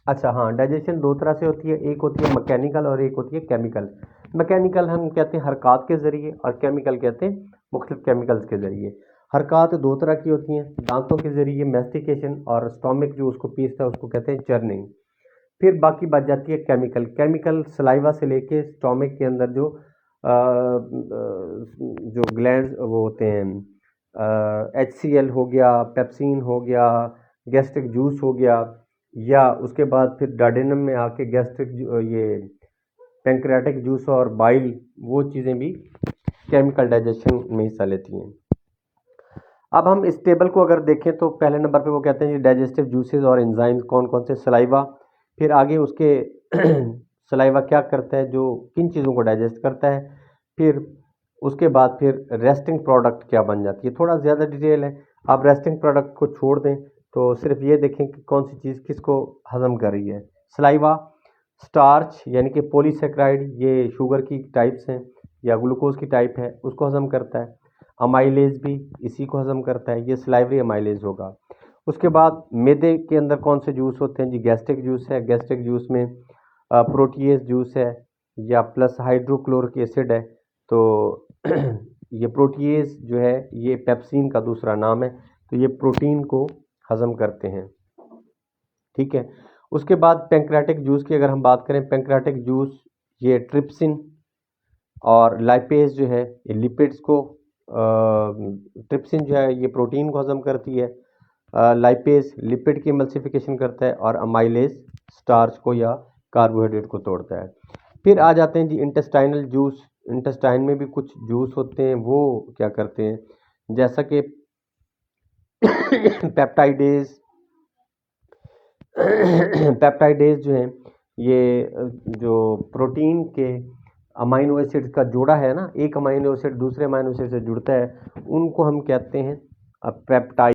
अच्छा हाँ, डाइजेशन दो तरह से होती है, एक होती है मैकेनिकल और एक होती है केमिकल। मैकेनिकल हम कहते हैं हरकत के ज़रिए और केमिकल कहते हैं मुख्तलिफ केमिकल्स के ज़रिए। हरकत दो तरह की होती हैं, दांतों के ज़रिए मैस्टिकेशन, और स्टोमिक जो उसको पीसता है उसको कहते हैं चर्निंग। फिर बाकी बच जाती है केमिकल। केमिकल सलाइवा से लेके स्टोमिक के अंदर जो ग्लैंड्स वो होते हैं, HCl हो गया, पेप्सिन हो गया, गैस्ट्रिक जूस हो गया, या उसके बाद फिर डार्डेनम में आके गैस्ट्रिक ये पैंक्रियाटिक जूस और बाइल, वो चीज़ें भी केमिकल डाइजेशन में हिस्सा लेती हैं। अब हम इस टेबल को अगर देखें तो पहले नंबर पे वो कहते हैं डाइजेस्टिव जूसेस और एंजाइम्स कौन कौन से, सलाइवा। फिर आगे उसके सलाइवा क्या करता है, जो किन चीज़ों को डाइजेस्ट करता है। फिर उसके बाद फिर रेस्टिंग प्रोडक्ट क्या बन जाती है, थोड़ा ज़्यादा डिटेल है। आप रेस्टिंग प्रोडक्ट को छोड़ दें तो सिर्फ ये देखें कि कौन सी चीज़ किसको हजम कर रही है। सलाइवा स्टार्च यानी कि पॉलीसेक्राइड, ये शुगर की टाइप्स हैं या ग्लूकोज की टाइप है, उसको हजम करता है। अमाइलेज भी इसी को हजम करता है, ये सलाइवरी अमाइलेज होगा। उसके बाद मैदे के अंदर कौन से जूस होते हैं जी, गैस्ट्रिक जूस है। गैस्ट्रिक जूस में प्रोटीएज जूस है या प्लस हाइड्रोक्लोरिक एसिड है। तो ये प्रोटीएज जो है ये पेप्सिन का दूसरा नाम है, तो ये प्रोटीन को हजम करते हैं, ठीक है। उसके बाद पैंक्रियाटिक जूस की अगर हम बात करें, पैंक्रियाटिक जूस ये ट्रिप्सिन और लाइपेज जो है ये लिपिड्स को, ट्रिप्सिन जो है ये प्रोटीन को हजम करती है, लाइपेज लिपिड की एमल्सिफिकेशन करता है, और अमाइलेज स्टार्च को या कार्बोहाइड्रेट को तोड़ता है। फिर आ जाते हैं जी इंटेस्टाइनल जूस। इंटेस्टाइन में भी कुछ जूस होते हैं, वो क्या करते हैं, जैसा कि पेप्टाइडेज पेप्टाइडेज जो हैं ये जो प्रोटीन के अमाइनो एसिड का जोड़ा है ना, एक अमाइनो एसिड दूसरे अमाइनो एसिड से जुड़ता है, उनको हम कहते हैं पेप्टाइड।